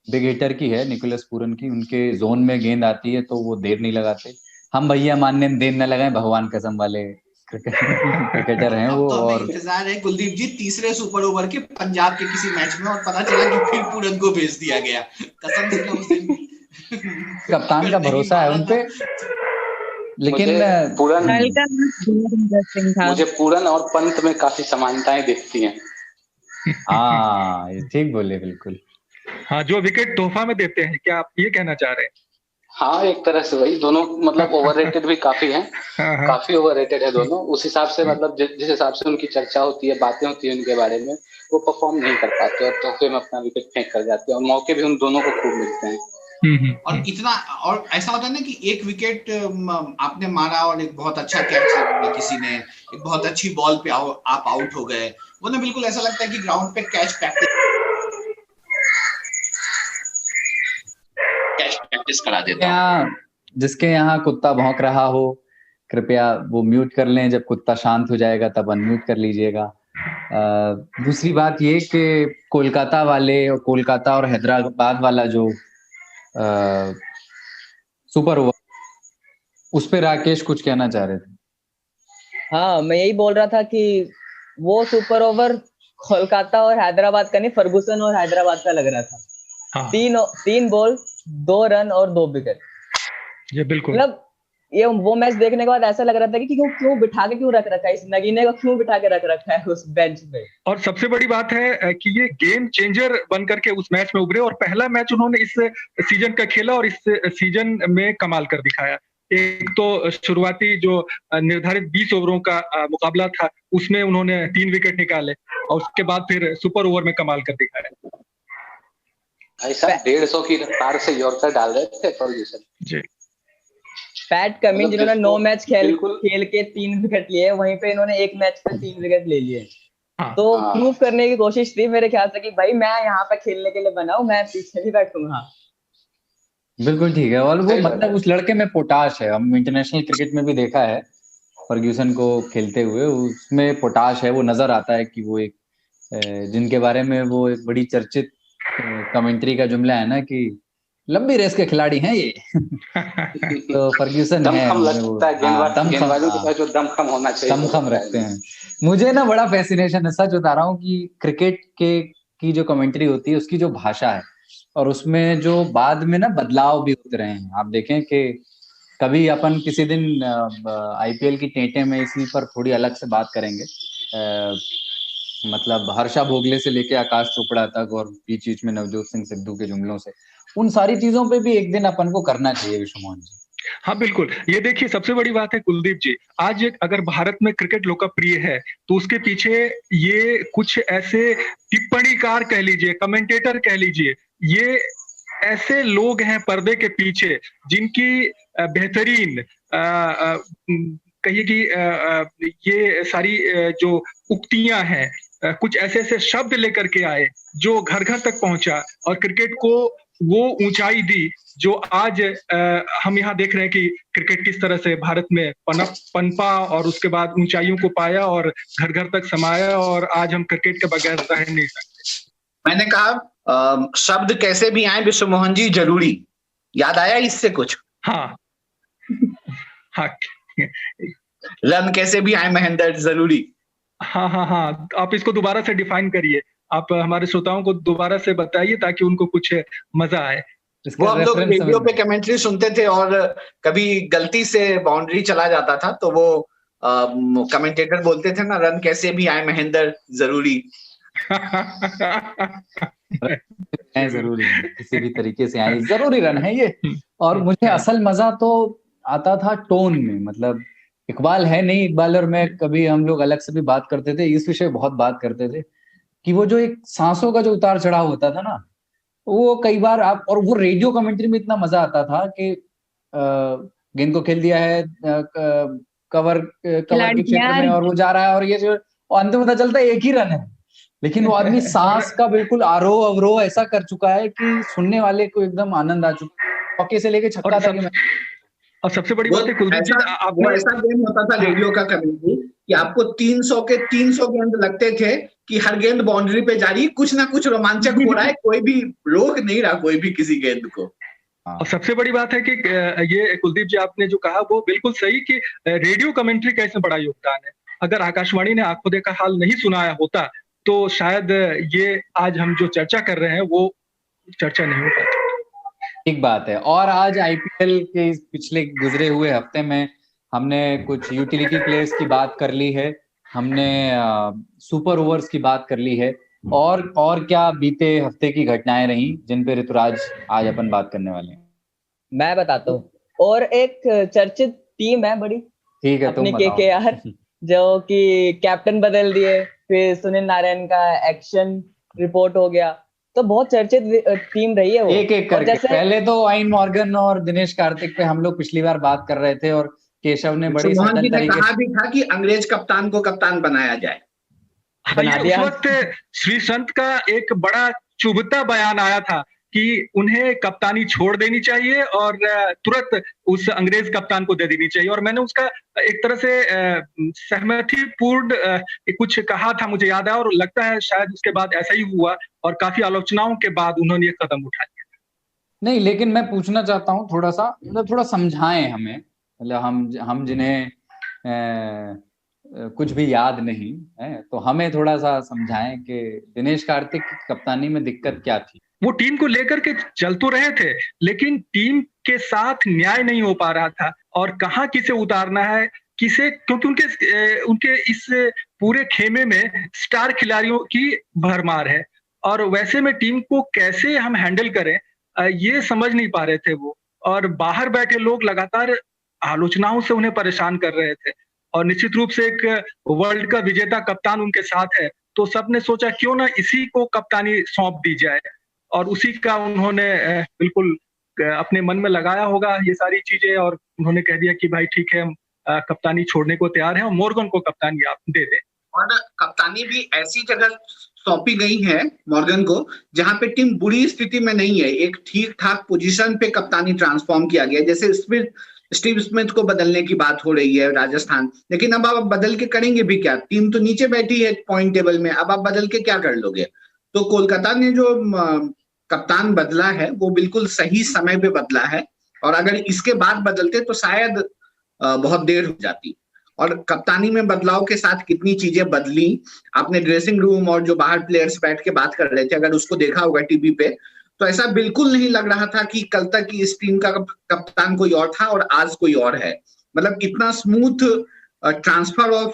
बिग हिटर की है, निकोलस पूरन की। उनके जोन में गेंद आती है तो वो देर नहीं लगाते। हम भैया मानने में देर न लगाए, भगवान कसम वाले क्रिकेटर हैं वो। तो और इंतजार है कुलदीप जी तीसरे सुपर ओवर के पंजाब के किसी मैच में, और पता चला कि फिर पूरन को भेज दिया गया। कसम से उस दिन कप्तान का भरोसा है उनपे। लेकिन मुझे पूरन और पंत में काफी समानताएं दिखती हैं। हाँ, ठीक बोले, बिल्कुल। हाँ, जो विकेट तोहफा में देते हैं, क्या आप ये कहना चाह रहे हैं? हाँ, एक तरह से वही दोनों, मतलब ओवररेटेड भी काफी हैं। काफी ओवररेटेड है दोनों। उस हिसाब से मतलब जिस हिसाब से उनकी चर्चा होती है, बातें होती है उनके बारे में, वो परफॉर्म नहीं कर पाते और तोहफे में अपना विकेट फेंक कर जाते हैं, और मौके भी उन दोनों को खूब मिलते हैं। और इतना, और ऐसा होता है ना कि एक विकेट आपने मारा और एक बहुत अच्छा कैच लगा किसी ने, एक बहुत अच्छी बॉल पे आप आउट हो गए, वो ना बिल्कुल ऐसा लगता है कि ग्राउंड पे कैच प्रैक्टिस करा देता है। जिसके यहाँ कुत्ता भौंक रहा हो, कृपया वो म्यूट कर लें। जब कुत्ता शांत हो जाएगा तब अनम्यूट कर लीजिएगा। दूसरी बात ये कि कोलकाता और हैदराबाद वाला जो सुपर ओवर, उस पे राकेश कुछ कहना चाह रहे थे। हाँ, मैं यही बोल रहा था कि वो सुपर ओवर कोलकाता और हैदराबाद का नहीं, फर्गुसन और हैदराबाद का लग रहा था। हाँ। 3 बॉल 2 रन और 2 विकेट। ये बिल्कुल, मतलब ये वो मैच देखने के बाद ऐसा लग रहा था कि क्यों बिठा के क्यों रख रखा है, इस नगीने को क्यों बिठा के रख रखा है उस बेंच पे। और सबसे बड़ी बात है कि ये गेम चेंजर बन करके उस मैच में उभरे, और पहला मैच उन्होंने इस सीजन का खेला और इस सीजन में कमाल कर दिखाया। एक तो शुरुआती जो निर्धारित 20 ओवरों का मुकाबला था उसमें उन्होंने 3 विकेट निकाले, और उसके बाद फिर सुपर ओवर में कमाल कर दिखाया। ऐसा 150 की रफ्तार से यॉर्कर डाल रहे थे फर्ग्यूसन जी। पैट कमिंस जिन्होंने 9 मैच खेल के 3 विकेट लिए, वहीं पे इन्होंने 1 मैच पे 3 विकेट ले लिए। तो प्रूव करने की कोशिश थी मेरे ख्याल से कि भाई मैं यहाँ पे खेलने के लिए बना हूं, मैं पीछे नहीं बैठूंगा। बिल्कुल ठीक है। और वो मतलब उस लड़के में पोटाश है। हम इंटरनेशनल क्रिकेट में भी देखा है फर्ग्यूसन को खेलते हुए, उसमें पोटाश है, वो नजर आता है कि वो एक जिनके बारे में वो एक बड़ी चर्चित कमेंट्री का जुमला है ना कि लंबी रेस के खिलाड़ी हैं ये। तो फर्ग्यूसन है, दमखम लगता है गेंदबाजों के पास जो दमखम होना चाहिए, दमखम रखते हैं। मुझे ना बड़ा फैसिनेशन है, सच बता रहा हूँ, कि क्रिकेट की जो कमेंट्री होती है उसकी जो भाषा है, और उसमें जो बाद में ना बदलाव भी होते रहे हैं। आप देखें कि कभी अपन किसी दिन आईपीएल की टेंटे में इसी पर थोड़ी अलग से बात करेंगे, मतलब हर्षा भोगले से लेके आकाश चोपड़ा तक, और बीच बीच में नवजोत सिंह सिद्धू के जुमलों से, उन सारी चीजों पे भी एक दिन अपन को करना चाहिए विश्व मोहन जी। हाँ बिल्कुल, ये देखिए सबसे बड़ी बात है कुलदीप जी, आज अगर भारत में क्रिकेट लोकप्रिय है तो उसके पीछे ये कुछ ऐसे टिप्पणीकार कह लीजिए, कमेंटेटर कह लीजिए, ये ऐसे लोग हैं पर्दे के पीछे जिनकी बेहतरीन कहिए कि ये सारी जो उक्तियां हैं, कुछ ऐसे ऐसे शब्द लेकर के आए जो घर घर तक पहुंचा और क्रिकेट को वो ऊंचाई दी जो आज हम यहाँ देख रहे हैं कि क्रिकेट किस तरह से भारत में पनपा और उसके बाद ऊंचाइयों को पाया और घर घर तक समाया, और आज हम क्रिकेट के बगैर रह नहीं सकते। मैंने कहा शब्द कैसे भी आए विश्व मोहन जी जरूरी, याद आया इससे कुछ? हाँ हाँ, रन कैसे भी आए महेंद्र जरूरी। हाँ हाँ हाँ, आप इसको दोबारा से डिफाइन करिए, आप हमारे श्रोताओं को दोबारा से बताइए ताकि उनको कुछ मजा आए। वो हम लोग रेडियो पे कमेंट्री सुनते थे और कभी गलती से बाउंड्री चला जाता था तो वो कमेंटेटर बोलते थे ना, रन कैसे भी आए महेंद्र जरूरी। जरूरी किसी भी तरीके से आए, जरूरी रन है ये। और मुझे असल मजा तो आता था टोन में, मतलब इकबाल है नहीं, इकबाल और मैं कभी हम लोग अलग से भी बात करते थे, इस विषय बहुत बात करते थे कि वो जो एक सांसों का जो उतार चढ़ाव होता था ना, वो कई बार आप, और वो रेडियो कमेंट्री में इतना मजा आता था कि गेंद को खेल दिया है कवर के क्षेत्र में और वो जा रहा है, और ये जो अंत में पता चलता है एक ही रन है, लेकिन वो आदमी सांस का बिल्कुल आरोह अवरोह ऐसा कर चुका है कि सुनने वाले को एकदम आनंद आ चुका है, पक्के से लेके छक्का तक। और सबसे बड़ी बात है कुलदीप जी, आपने ऐसा गेम होता था रेडियो का कमेंट्री कि आपको 300 के 300 गेंद लगते थे कि हर गेंद बाउंड्री पे जा रही, कुछ ना कुछ रोमांचक हो रहा है, कोई भी रोक नहीं रहा कोई भी किसी गेंद को। और सबसे बड़ी बात है कि ये कुलदीप जी आपने जो कहा वो बिल्कुल सही कि रेडियो कमेंट्री का इसमें बड़ा योगदान है। अगर आकाशवाणी ने आंखों देखा हाल नहीं सुनाया होता तो शायद ये आज हम जो चर्चा कर रहे हैं वो चर्चा नहीं हो पाती। ठीक बात है। और आज आईपीएल के पिछले गुजरे हुए हफ्ते में हमने कुछ यूटिलिटी प्लेयर्स की बात कर ली है, हमने सुपर ओवर्स की बात कर ली है, और क्या बीते हफ्ते की घटनाएं रही जिन पे ऋतुराज आज अपन बात करने वाले हैं। मैं बताता हूँ, और एक चर्चित टीम है बड़ी, ठीक है, अपने केकेआर, जो कि कैप्टन बदल दिए, फिर सुनील नारायण का एक्शन रिपोर्ट हो गया, तो बहुत चर्चित टीम रही है वो। एक एक करके पहले तो वाइन मॉर्गन और दिनेश कार्तिक पे हम लोग पिछली बार बात कर रहे थे, और केशव ने बड़ी मोहन जी ने कहा भी था कि अंग्रेज कप्तान को कप्तान बनाया जाए। उस वक्त श्री संत का एक बड़ा चुभता बयान आया था कि उन्हें कप्तानी छोड़ देनी चाहिए और तुरंत उस अंग्रेज कप्तान को दे देनी चाहिए, और मैंने उसका एक तरह से सहमतिपूर्ण कुछ कहा था, मुझे याद है, और लगता है शायद उसके बाद ऐसा ही हुआ और काफी आलोचनाओं के बाद उन्होंने ये कदम उठा लिया। नहीं, लेकिन मैं पूछना चाहता हूँ थोड़ा सा, मतलब थोड़ा समझाएं हमें, मतलब हम जिन्हें कुछ भी याद नहीं है, तो हमें थोड़ा सा समझाएं कि दिनेश कार्तिक की कप्तानी में दिक्कत क्या थी। वो टीम को लेकर के चल तो रहे थे, लेकिन टीम के साथ न्याय नहीं हो पा रहा था, और कहाँ किसे उतारना है किसे, क्योंकि उनके इस पूरे खेमे में स्टार खिलाड़ियों की भरमार है, और वैसे में टीम को कैसे हम हैंडल करें ये समझ नहीं पा रहे थे वो, और बाहर बैठे लोग लगातार आलोचनाओं से उन्हें परेशान कर रहे थे, और निश्चित रूप से एक वर्ल्ड का विजेता कप्तान उनके साथ है, तो सबने सोचा क्यों ना इसी को कप्तानी सौंप दी जाए, और उसी का उन्होंने बिल्कुल अपने मन में लगाया होगा ये सारी चीजें, और उन्होंने कह दिया कि भाई ठीक है, हम कप्तानी छोड़ने को तैयार हैं और मॉर्गन को कप्तानी आप दे दें। और कप्तानी भी ऐसी जगह सौंपी गई है मॉर्गन को जहां पे टीम बुरी स्थिति में नहीं है, एक ठीक ठाक पोजीशन पे कप्तानी ट्रांसफॉर्म किया गया। जैसे स्टीव स्मिथ को बदलने की बात हो रही है राजस्थान, लेकिन अब आप बदल के करेंगे भी क्या? टीम तो नीचे बैठी है पॉइंट टेबल में, अब आप बदल के क्या कर लोगे? तो कोलकाता ने जो कप्तान बदला है वो बिल्कुल सही समय पे बदला है, और अगर इसके बाद बदलते तो शायद बहुत देर हो जाती। और कप्तानी में बदलाव के साथ कितनी चीजें बदली, आपने ड्रेसिंग रूम और जो बाहर प्लेयर्स बैठ के बात कर रहे थे, अगर उसको देखा होगा टीवी पे, तो ऐसा बिल्कुल नहीं लग रहा था कि कल तक की इस टीम का कप्तान कोई और था और आज कोई और है। मतलब इतना स्मूथ ट्रांसफर ऑफ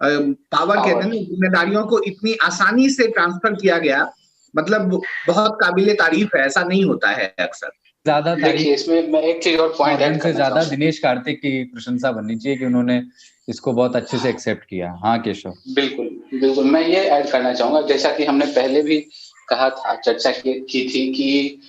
पावर कहते हैं, जिम्मेदारियों को इतनी आसानी से ट्रांसफर किया गया, मतलब बहुत काबिले तारीफ है, ऐसा नहीं होता है अक्सर। ज्यादा देखिए इसमें मैं एक चीज और पॉइंट ऐड से ज्यादा दिनेश कार्तिक की प्रशंसा बननी चाहिए कि उन्होंने इसको बहुत अच्छे से एक्सेप्ट किया। हाँ केशव। बिल्कुल बिल्कुल, मैं ये ऐड करना चाहूंगा, जैसा कि हमने पहले भी कहा था, चर्चा की थी कि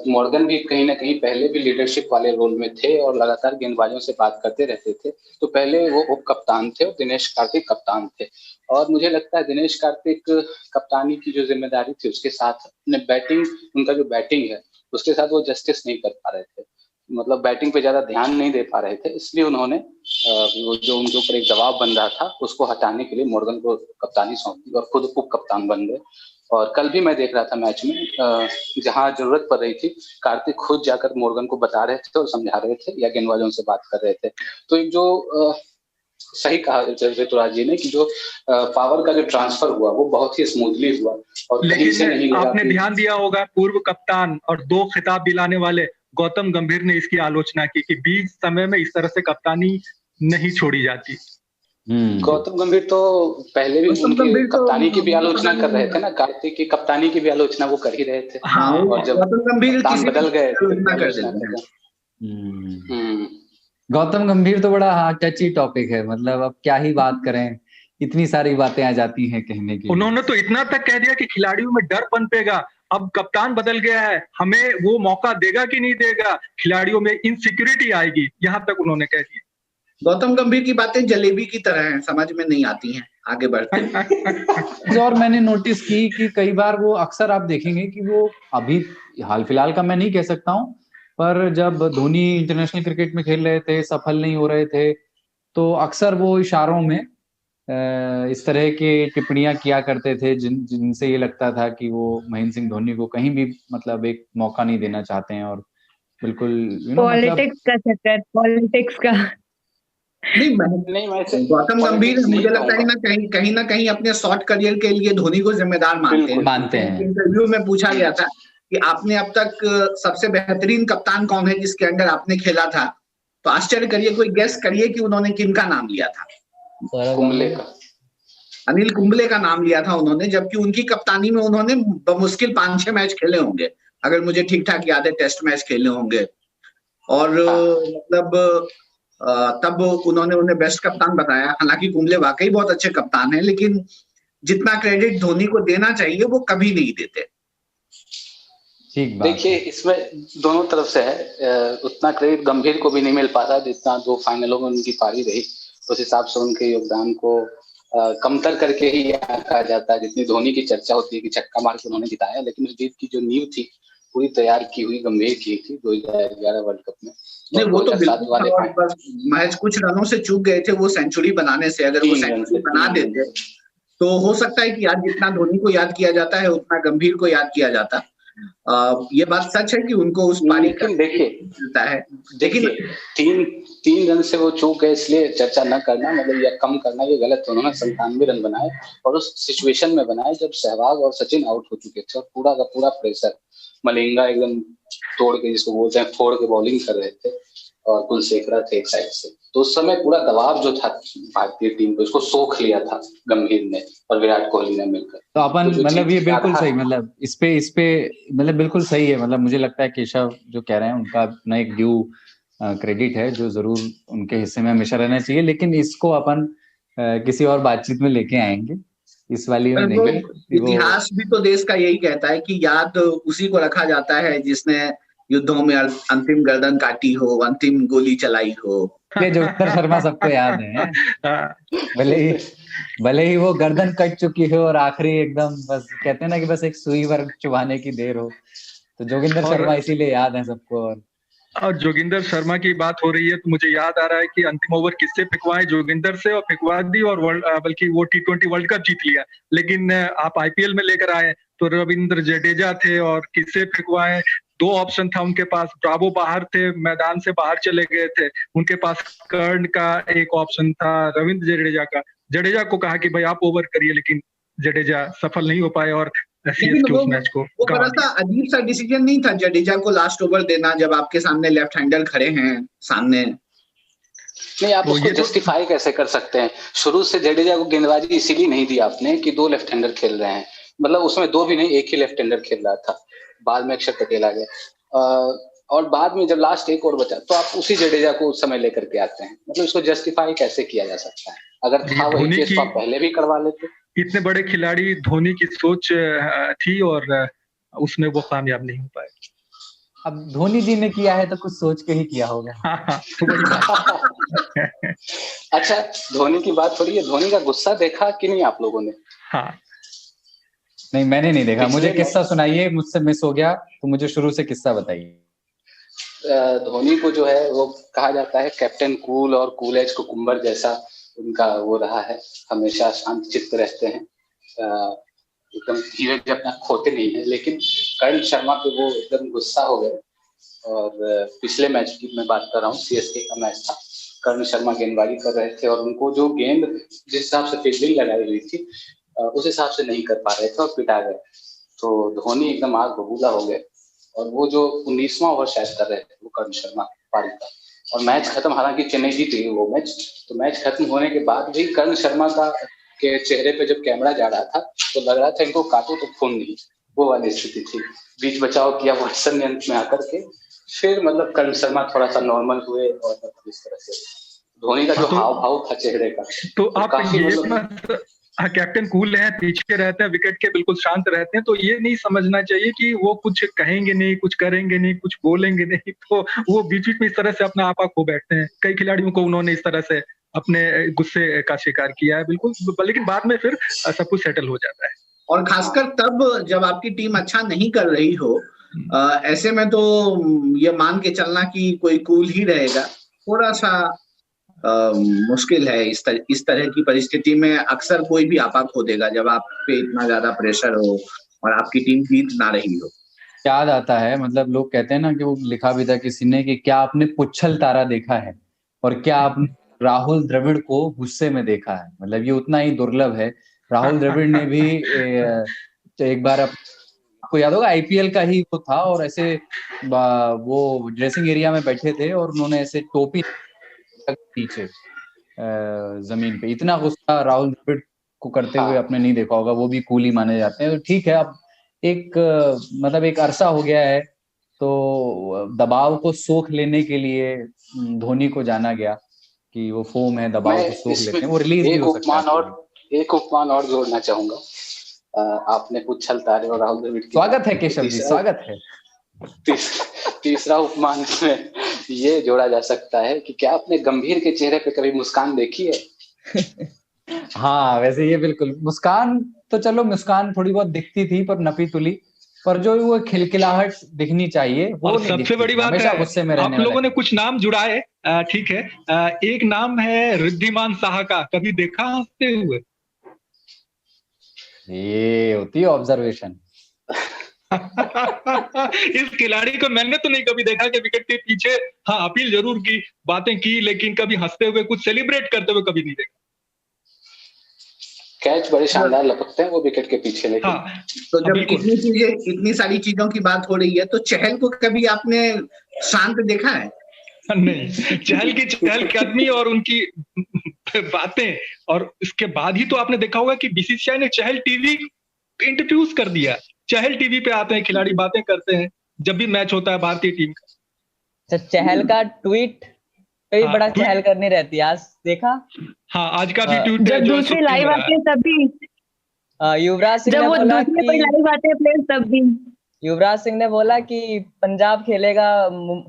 मॉर्गन भी कहीं ना कहीं पहले भी लीडरशिप वाले रोल में थे और लगातार गेंदबाजों से बात करते रहते थे। तो पहले वो उप कप्तान थे और दिनेश कार्तिक कप्तान थे, और मुझे लगता है दिनेश कार्तिक कप्तानी की जो जिम्मेदारी थी उसके साथ अपने बैटिंग, उनका जो बैटिंग है उसके साथ वो जस्टिस नहीं कर पा रहे थे, मतलब बैटिंग पे ज्यादा ध्यान नहीं दे पा रहे थे, इसलिए उन्होंने वो जो उनके ऊपर एक दबाव बन रहा था उसको हटाने के लिए मॉर्गन को कप्तानी सौंप दी और खुद उप कप्तान बन गए। और कल भी मैं देख रहा था मैच में, जहां जरूरत पड़ रही थी कार्तिक खुद जाकर मॉर्गन को बता रहे थे और समझा रहे थे या गेंदबाजों से बात कर रहे थे। तो एक जो सही कहा ऋतुराज जी ने कि जो पावर का जो ट्रांसफर हुआ वो बहुत ही स्मूथली हुआ, और कहीं से नहीं लगा। आपने ध्यान दिया होगा पूर्व कप्तान और 2 खिताब दिलाने वाले गौतम गंभीर ने इसकी आलोचना की कि बीच समय में इस तरह से कप्तानी नहीं छोड़ी जाती। गौतम गंभीर तो पहले भी उनकी कप्तानी की भी आलोचना कर रहे थे ना, कार्तिक की कप्तानी की भी आलोचना वो कर ही रहे थे। हाँ, और जब गौतम गंभीर बदल गए गौतम गंभीर तो बड़ा टची टॉपिक है, मतलब अब क्या ही बात करें, इतनी सारी बातें आ जाती हैं कहने की। उन्होंने तो इतना तक कह दिया कि खिलाड़ियों में डर पनपेगा, अब कप्तान बदल गया है, हमें वो मौका देगा कि नहीं देगा, खिलाड़ियों में इनसिक्योरिटी आएगी, यहाँ तक उन्होंने कह दिया। गौतम गंभीर की बातें जलेबी की तरह हैं, समझ में नहीं आती हैं, आगे बढ़ते। और मैंने नोटिस की कि कई बार वो अक्सर आप देखेंगे कि वो अभी हाल फिलहाल का मैं नहीं कह सकता हूँ, पर जब धोनी इंटरनेशनल क्रिकेट में खेल रहे थे, सफल नहीं हो रहे थे, तो अक्सर वो इशारों में इस तरह की टिप्पणियां किया करते थे जिनसे ये लगता था कि वो महेंद्र सिंह धोनी को कहीं भी मतलब एक मौका नहीं देना चाहते हैं। और बिल्कुल पॉलिटिक्स का चक्कर, पॉलिटिक्स का नहीं, गौतम गंभीर मुझे लगता है कहीं ना कहीं अपने शॉर्ट करियर के लिए धोनी को जिम्मेदार मानते हैं। इंटरव्यू में पूछा गया था कि आपने अब तक सबसे बेहतरीन कप्तान कौन है जिसके अंडर आपने खेला था, तो आश्चर्य करिए, कोई गेस करिए कि उन्होंने किनका नाम लिया था? कुंबले का, अनिल कुंबले का नाम लिया था उन्होंने, जबकि उनकी कप्तानी में उन्होंने बमुश्किल 5-6 मैच खेले होंगे, अगर मुझे ठीक ठाक याद है, टेस्ट मैच खेले होंगे। और मतलब तब उन्होंने उन्हें बेस्ट कप्तान बताया। हालांकि कुंबले वाकई बहुत अच्छे कप्तान हैं, लेकिन जितना क्रेडिट धोनी को देना चाहिए वो कभी नहीं देते। देखिए इसमें दोनों तरफ से है, उतना क्रेडिट गंभीर को भी नहीं मिल पाता जितना 2 फाइनलों में उनकी पारी रही, उस हिसाब से उनके योगदान को कमतर करके ही कहा जाता है। जितनी धोनी की चर्चा होती है कि छक्का मार के उन्होंने जिताया, लेकिन उस जीत की जो नींव थी पूरी तैयार की हुई गंभीर की थी 2011 वर्ल्ड कप में। नहीं, वो तो महज कुछ रनों से चूक गए थे वो सेंचुरी बनाने से। अगर वो सेंचुरी बना देते तो हो सकता है कि आज जितना धोनी को याद किया जाता है उतना गंभीर को याद किया जाता। ये बात सच है कि उनको उस पारी का मिलता है, लेकिन 3 रन से वो चूक गए इसलिए चर्चा न करना, मतलब या कम करना, ये गलत है। उन्होंने 97 रन बनाए और उस सिचुएशन में बनाए जब सहवाग और सचिन आउट हो चुके थे और पूरा का पूरा प्रेशर मलिंगा एकदम तोड़ के, जिसको बोलते हैं फोड़ के बॉलिंग कर रहे थे, और कुलशेखरा थे एक साइड से। तो उस समय पूरा दबाव जो था भारतीय टीम को, इसको सोख लिया था गंभीर ने और विराट कोहली ने मिलकर। तो अपन मतलब ये बिल्कुल सही, मतलब इस पे मतलब बिल्कुल सही है। मतलब मुझे लगता है केशव जो कह रहे हैं उनका अपना एक ड्यू क्रेडिट है जो जरूर उनके हिस्से में हमेशा रहना चाहिए, लेकिन इसको अपन किसी और बातचीत में लेके आएंगे, इस वाली में नहीं। इतिहास भी तो देश का यही कहता है कि याद उसी को रखा जाता है जिसने युद्धों में अंतिम गर्दन काटी हो, अंतिम गोली चलाई हो। ये जोगिंदर शर्मा सबको याद है, भले ही वो गर्दन कट चुकी हो और आखिरी एकदम बस कहते हैं ना कि बस एक सुई भर चुभाने की देर हो, तो जोगिंदर शर्मा इसीलिए याद है सबको। और और जोगिंदर शर्मा की बात हो रही है तो मुझे याद आ रहा है कि अंतिम ओवर किससे फिकवाए, जोगिंदर से, और फिकवा दी और बल्कि वो T20 वर्ल्ड कप जीत लिया। लेकिन आप आईपीएल में लेकर आए तो रविंद्र जडेजा थे और किससे फिकवाए, दो ऑप्शन था उनके पास, ब्रावो बाहर थे, मैदान से बाहर चले गए थे, उनके पास कर्ण का एक ऑप्शन था, रविंद्र जडेजा का। जडेजा को कहा कि भाई आप ओवर करिए, लेकिन जडेजा सफल नहीं हो पाए और लेकिन सीएसके उस मैच को वो बड़ा सा अजीब सा डिसीजन नहीं था जडेजा को लास्ट ओवर देना जब आपके सामने लेफ्ट हैंडर खड़े हैं सामने? नहीं, आप उसको जस्टिफाई कैसे कर सकते हैं? शुरू से जडेजा को गेंदबाजी इसीलिए नहीं दी आपने कि दो लेफ्ट हैंडर खेल रहे हैं, मतलब उसमें दो भी नहीं, एक ही लेफ्ट हैंडर खेल रहा था, बाद में अक्षर पटेल आ गया और बाद में जब लास्ट एक और बचा तो आप उसी जडेजा को उस समय लेकर के आते हैं, मतलब इसको जस्टिफाई कैसे किया जा सकता है? अगर था वही केस तो आप पहले भी करवा लेते। इतने बड़े खिलाड़ी, धोनी की सोच थी और उसमें वो कामयाब नहीं हो पाए। अब धोनी जी ने किया है तो कुछ सोच के ही किया होगा। अच्छा, धोनी की बात हो रही है, धोनी का गुस्सा देखा कि नहीं आप लोगों ने? हाँ, नहीं मैंने नहीं देखा, मुझे किस्सा सुनाइए, मुझसे मिस हो गया तो मुझे शुरू से किस्सा बताइए। धोनी को जो है वो कहा जाता है कैप्टन कूल और कूल एज कुकुम्बर जैसा उनका वो रहा है, हमेशा शांत चित्त रहते हैं, एकदम धीरज अपना खोते नहीं है। लेकिन कर्ण शर्मा पे वो एकदम गुस्सा हो गए और पिछले मैच की मैं बात कर रहा हूँ, सीएसके का मैच था, कर्ण शर्मा गेंदबाजी कर रहे थे और उनको जो गेंद जिस हिसाब से फील्डिंग लगाई हुई थी उस हिसाब से नहीं कर पा रहे थे और पिटा गए। तो धोनी एकदम आग बबूला हो गए और वो जो 19वां ओवर शायद कर रहे थे वो कर्ण शर्मा पारी का, और मैच खत्म, हालांकि चेन्नई जीत गई वो मैच, तो मैच खत्म होने के बाद भी कर्ण शर्मा का के चेहरे पे जब कैमरा जा रहा था तो लग रहा था इनको काटो तो खून नहीं, वो वाली स्थिति थी। बीच बचाव किया वाटसन ने अंत में आकर के, फिर मतलब कर्ण शर्मा थोड़ा सा नॉर्मल हुए और मतलब इस तरह से धोनी का जो हाव भाव था चेहरे का तो आप ये कैप्टन कूल है, पीछे रहते हैं, विकेट के बिल्कुल शांत रहते हैं, तो ये नहीं समझना चाहिए कि वो कुछ कहेंगे नहीं, कुछ करेंगे नहीं, कुछ बोलेंगे नहीं, तो वो बीच बीच में इस तरह से अपना आपा खो बैठते हैं। कई खिलाड़ियों को उन्होंने इस तरह से अपने गुस्से का शिकार किया है, बिल्कुल, लेकिन बाद में फिर सब कुछ सेटल हो जाता है। और खासकर तब जब आपकी टीम अच्छा नहीं कर रही हो, ऐसे में तो ये मान के चलना कि कोई कूल ही रहेगा थोड़ा सा मुश्किल है। इस तरह की परिस्थिति में अक्सर कोई भी आपा खो देगा जब आप पे इतना ज्यादा प्रेशर हो और आपकी टीम जीत ना रही हो। याद आता है, मतलब लोग कहते हैं ना कि वो लिखा भी था किसी ने कि क्या आपने पुच्छल तारा देखा है और क्या आपने राहुल द्रविड़ को गुस्से में देखा है, मतलब ये उतना ही दुर्लभ है। राहुल द्रविड़ ने भी एक बार, आपको याद होगा आईपीएल का ही वो था, और ऐसे वो ड्रेसिंग एरिया में बैठे थे और उन्होंने ऐसे टोपी नीचे जमीन पे, इतना गुस्सा राहुल द्रविड़ को करते हुए आपने नहीं देखा होगा, वो भी कूल ही माने जाते हैं। तो ठीक है, अब एक मतलब एक अरसा हो गया है तो दबाव को सोख लेने के लिए धोनी को जाना गया कि वो फोम है, दबाव को सोख लेते हैं, वो रिलीज भी हो सकता है। एक उपमान और जोड़ना चाहूंगा, आपने पुच्छल तारे और राहुल द्रविड़, स्वागत है केशव जी, स्वागत है। तीसरा उपमान में ये जोड़ा जा सकता है कि क्या आपने गंभीर के चेहरे पे कभी मुस्कान देखी है? हाँ, वैसे ये बिल्कुल मुस्कान तो चलो, मुस्कान थोड़ी बहुत दिखती थी पर नपी तुली, पर जो वो खिलखिलाहट दिखनी चाहिए वो नहीं। सबसे बड़ी बात है, गुस्से में आप लोगों ने कुछ नाम जुड़ाए, ठीक है, एक नाम है रिद्धिमान साहा का, कभी देखा हंसते हुए? ये होती है ऑब्जर्वेशन। इस खिलाड़ी को मैंने तो नहीं कभी देखा कि विकेट के पीछे, हाँ अपील जरूर की, बातें की, लेकिन कभी हंसते हुए, कुछ सेलिब्रेट करते हुए कभी नहीं देखा। कैच बड़े शानदार लपकते हैं वो विकेट के पीछे, लेकिन हाँ, तो जब इतनी सारी चीजों की बात हो रही है तो चहल को कभी आपने शांत देखा है? नहीं, चहल कदमी और उनकी बातें, और इसके बाद ही तो आपने देखा होगा कि बीसीसीआई ने चहल टीवी इंट्रोड्यूस कर दिया। चहल टीवी पे आते हैं खिलाड़ी, बातें करते हैं जब भी मैच होता है भारतीय टीम का। चहल का ट्वीट पे भी बड़ा चहल करनी रहती है, आज देखा? हाँ, आज का भी ट्वीट जब दूसरी लाइव आते हैं तब भी, युवराज सिंह जब वो दूसरे कोई लाइव आते हैं प्लेयर्स तब भी युवराज सिंह ने बोला कि पंजाब खेलेगा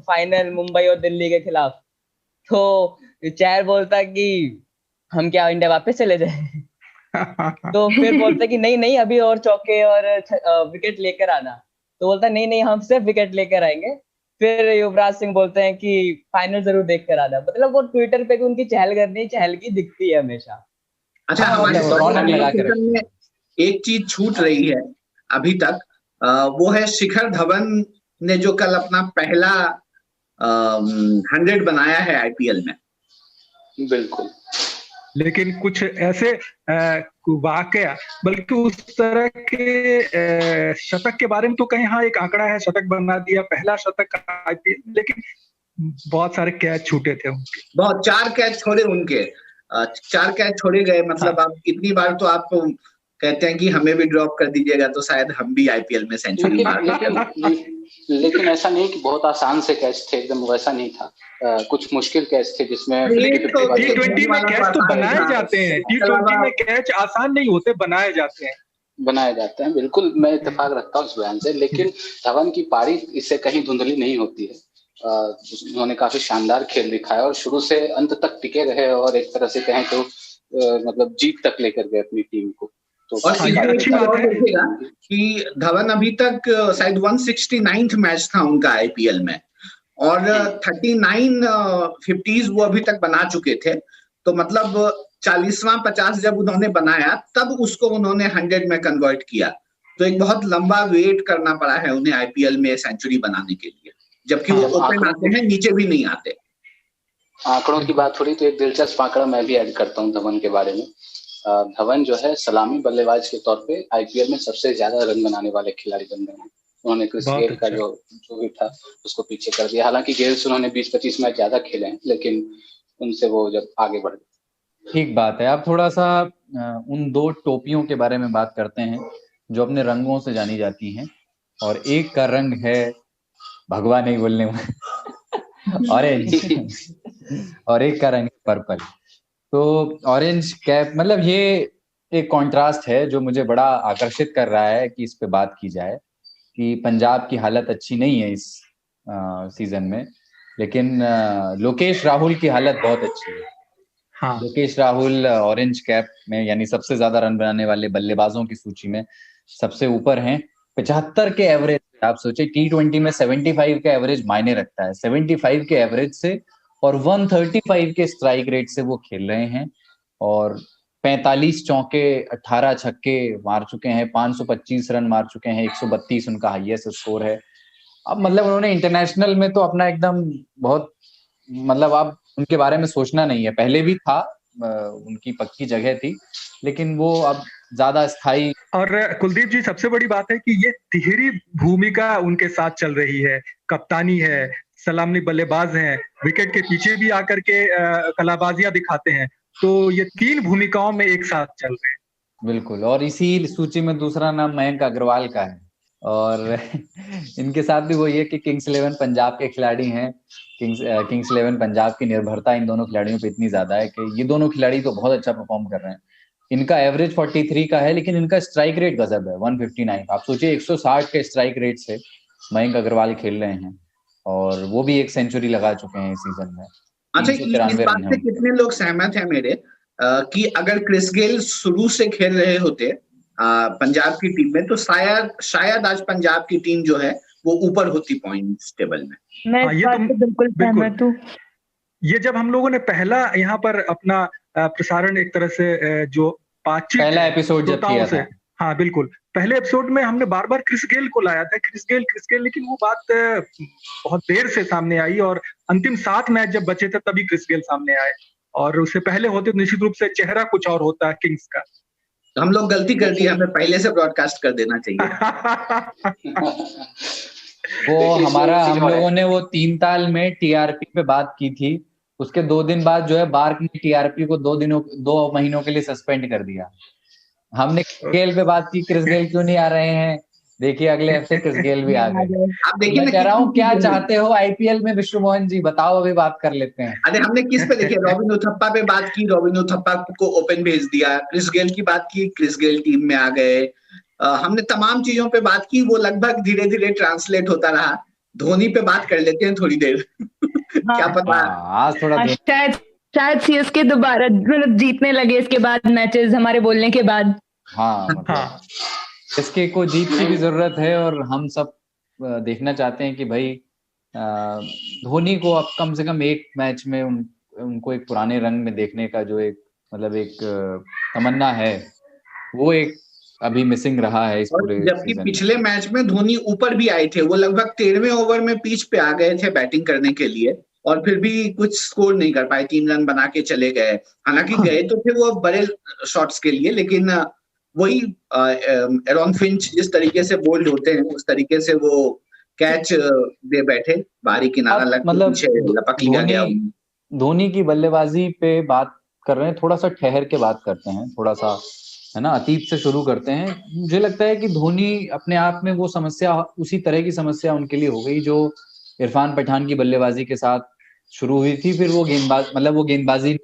फाइनल मुंबई और दिल्ली के खिलाफ, तो चहल बोलता कि हम क्या इंडिया वापस चले जाए? तो फिर बोलते कि नहीं अभी और चौके और विकेट लेकर आना, तो बोलता नहीं हम सिर्फ विकेट लेकर आएंगे, फिर युवराज सिंह बोलते हैं कि फाइनल जरूर देख कर आना। मतलब वो ट्विटर पे भी उनकी चहलगी दिखती है हमेशा। अच्छा, हमारे कॉन्वर्सेशन में एक चीज छूट रही है अभी तक, वो है शिखर धवन ने जो कल अपना पहला 100 बनाया है आईपीएल में। बिल्कुल, लेकिन कुछ ऐसे वाकया, बल्कि उस तरह के शतक के बारे में तो कहीं हाँ एक आंकड़ा है, शतक बना दिया, पहला शतक आईपीएल, लेकिन बहुत सारे कैच छूटे थे उनके, बहुत 4 कैच छोड़े उनके, 4 कैच छोड़े गए। मतलब आप इतनी बार तो आप कहते हैं कि हमें भी ड्रॉप कर दीजिएगा तो शायद हम भी आईपीएल में सेंचुरी लेकिन ऐसा नहीं कि बहुत आसान से कैच थे, एकदम वैसा नहीं था। कुछ मुश्किल कैच थे जिसमें T20 में कैच तो बनाए जाते हैं, T20 में कैच आसान नहीं होते, बनाए जाते हैं। बिल्कुल, मैं इत्तेफाक रखता हूँ इस बयान से। लेकिन धवन की पारी इससे कहीं धुंधली नहीं होती है। उन्होंने काफी शानदार खेल दिखाया और शुरू से अंत तक टिके रहे और एक तरह से कहें तो मतलब जीत तक लेकर गए अपनी टीम को। तो और अच्छी बात है कि धवन अभी तक शायद 169th मैच था उनका आईपीएल में, और 39 50s वो अभी तक बना चुके थे। तो मतलब 40वां 50 जब उन्होंने बनाया तब उसको उन्होंने 100 में कन्वर्ट किया। तो एक बहुत लंबा वेट करना पड़ा है उन्हें आईपीएल में सेंचुरी बनाने के लिए, जबकि वो ओपन आते हैं, नीचे भी नहीं आते। आंकड़ों की बात हो रही तो एक दिलचस्प आंकड़ा मैं भी ऐड करता हूँ धवन के बारे में। धवन जो है सलामी बल्लेबाज के तौर पे आईपीएल में सबसे ज्यादा रन बनाने वाले खिलाड़ी बन गए हैं। उन्होंने क्रिस गेल का जो भी था उसको पीछे कर दिया। हालांकि गेल से उन्होंने 20-25 मैच ज्यादा खेले हैं, लेकिन उनसे वो जब आगे बढ़ गए। ठीक बात है। आप थोड़ा सा उन 2 टोपियों के बारे में बात करते हैं जो अपने रंगों से जानी जाती हैं, और एक का रंग है भगवा नहीं बोलने में ऑरेंज और एक का रंग पर्पल। तो ऑरेंज कैप, मतलब ये एक कॉन्ट्रास्ट है जो मुझे बड़ा आकर्षित कर रहा है कि इस पे बात की जाए कि पंजाब की हालत अच्छी नहीं है इस सीजन में, लेकिन लोकेश राहुल की हालत बहुत अच्छी है। हाँ। लोकेश राहुल ऑरेंज कैप में यानी सबसे ज्यादा रन बनाने वाले बल्लेबाजों की सूची में सबसे ऊपर हैं। 75 के एवरेज, आप सोचे T20 में 75 का एवरेज मायने रखता है। 75 के एवरेज से और 135 के स्ट्राइक रेट से वो खेल रहे हैं, और 45 चौके 18 छक्के मार चुके हैं, 525 रन मार चुके हैं, 132 उनका हाईएस्ट स्कोर है। अब मतलब उन्होंने इंटरनेशनल में तो अपना एकदम बहुत, मतलब अब उनके बारे में सोचना नहीं है, पहले भी था, उनकी पक्की जगह थी, लेकिन वो अब ज्यादा स्थायी। और कुलदीप जी, सबसे बड़ी बात है कि ये तिहरी भूमिका उनके साथ चल रही है। कप्तानी है, सलामी बल्लेबाज हैं, विकेट के पीछे भी आकर के कलाबाजियां दिखाते हैं। तो ये 3 भूमिकाओं में एक साथ चल रहे हैं। बिल्कुल, और इसी सूची में दूसरा नाम मयंक अग्रवाल का है, और इनके साथ भी वही है कि किंग्स 11 पंजाब के खिलाड़ी हैं। किंग्स 11 पंजाब की निर्भरता इन दोनों खिलाड़ियों पे इतनी ज्यादा है कि ये दोनों खिलाड़ी तो बहुत अच्छा परफॉर्म कर रहे हैं। इनका एवरेज 43 का है, लेकिन इनका स्ट्राइक रेट गजब है, 159। आप सोचिए 160 के स्ट्राइक रेट से मयंक अग्रवाल खेल रहे हैं, और वो भी एक सेंचुरी लगा चुके हैं इस सीजन में। अच्छा, इस बात से कितने लोग सहमत हैं मेरे कि अगर क्रिस गेल शुरू से खेल रहे होते पंजाब की टीम में तो शायद आज पंजाब की टीम जो है वो ऊपर होती पॉइंट्स टेबल में। मैं इस बात से बिल्कुल सहमत हूं। ये जब हम लोगों ने पहला यहाँ पर अपना प्रसारण एक तरह से जो बातचीत पहला एपिसोड जब किया था, हाँ बिल्कुल, पहले एपिसोड में हमने बार बार क्रिस गेल को लाया था, क्रिस गेल, लेकिन वो बात बहुत देर से सामने आई, और अंतिम 7 मैच जब बचे थे तभी क्रिस गेल सामने आए, और उससे पहले होते तो निश्चित रूप से चेहरा कुछ और होता है किंग्स का। हम लोग गलती कर दी, हमें पहले से ब्रॉडकास्ट कर देना चाहिए। वो हमारा, हम लोगों ने वो 3 ताल में टीआरपी पे बात की थी, उसके 2 दिन बाद जो है बार्क ने टीआरपी को 2 महीनों के लिए सस्पेंड कर दिया। हमने गेल पे बात की, क्रिस गेल क्यों नहीं आ रहे हैं, देखिए अगले हफ्ते क्रिस गेल भी आ गए। आप देखिए, मैं कह रहा हूँ क्या चाहते हो आईपीएल में, विश्व मोहन जी बताओ, अभी बात कर लेते हैं। अरे हमने किस पे देखिए, रॉबिन उथप्पा पे बात की, रॉबिन उथप्पा को ओपन भेज दिया, क्रिस गेल की बात की, क्रिस गेल टीम में आ गए। हमने तमाम चीजों पे बात की, वो लगभग धीरे धीरे ट्रांसलेट होता रहा। धोनी पे बात कर लेते हैं थोड़ी देर। क्या पता आज थोड़ा शायद सीएसके दोबारा मतलब जीतने लगे इसके बाद मैचेस हमारे बोलने के बाद। हाँ, मतलब इसके को जीत की भी जरूरत है, और हम सब देखना चाहते हैं कि भाई धोनी को अब कम से कम एक मैच में उनको एक पुराने रंग में देखने का जो एक मतलब एक तमन्ना है, वो एक अभी मिसिंग रहा है इस पूरे जबकि पिछले मैच में धोनी ऊपर भी आए थे, वो लगभग 13वें ओवर में पिच पे आ गए थे बैटिंग करने के लिए, और फिर भी कुछ स्कोर नहीं कर पाए, 3 रन बना के चले गए। हालांकि गए तो थे वो बड़े शॉट्स के लिए, लेकिन वही एरॉन फिंच जिस तरीके से बोल्ड होते हैं उस तरीके से वो कैच दे बैठे, बाहरी किनारा लग मतलब लपक लिया गया। धोनी की बल्लेबाजी पे बात कर रहे हैं, थोड़ा सा ठहर के बात करते हैं, थोड़ा सा है ना अतीत से शुरू करते हैं। मुझे लगता है कि धोनी अपने आप में वो समस्या, उसी तरह की समस्या उनके लिए हो गई जो इरफान पठान की बल्लेबाजी के साथ शुरू हुई थी। फिर वो गेंदबाजी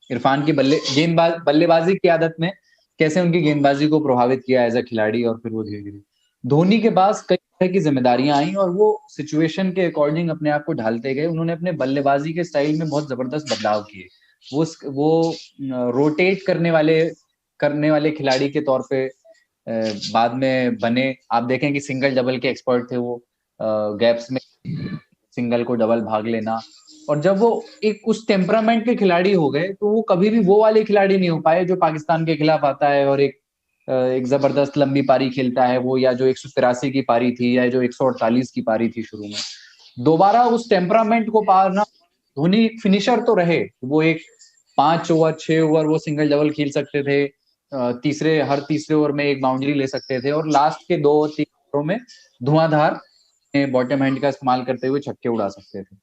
इरफान की बल्लेबाजी की आदत में कैसे उनकी गेंदबाजी को प्रभावित किया एज अ खिलाड़ी, और फिर वो धीरे धीरे धोनी के पास कई तरह की जिम्मेदारियां आई और वो सिचुएशन के अकॉर्डिंग अपने आप को ढालते गए। उन्होंने अपने बल्लेबाजी के स्टाइल में बहुत जबरदस्त बदलाव किए। वो रोटेट करने वाले खिलाड़ी के तौर पे बाद में बने। आप देखें कि सिंगल डबल के एक्सपर्ट थे वो, गैप्स में सिंगल को डबल भाग लेना, और जब वो एक उस टेम्परामेंट के खिलाड़ी हो गए तो वो कभी भी वो वाले खिलाड़ी नहीं हो पाए जो पाकिस्तान के खिलाफ आता है और एक जबरदस्त लंबी पारी खेलता है वो, या जो 183 की पारी थी या जो 148 की पारी थी शुरू में। दोबारा उस टेम्परामेंट को पारना, धोनी फिनिशर तो रहे, वो एक 5 ओवर 6 ओवर वो सिंगल डबल खेल सकते थे, हर तीसरे ओवर में एक बाउंड्री ले सकते थे, और लास्ट के 2-3 ओवरों में धुआंधार बॉटम हैंड का इस्तेमाल करते हुए छक्के उड़ा सकते थे।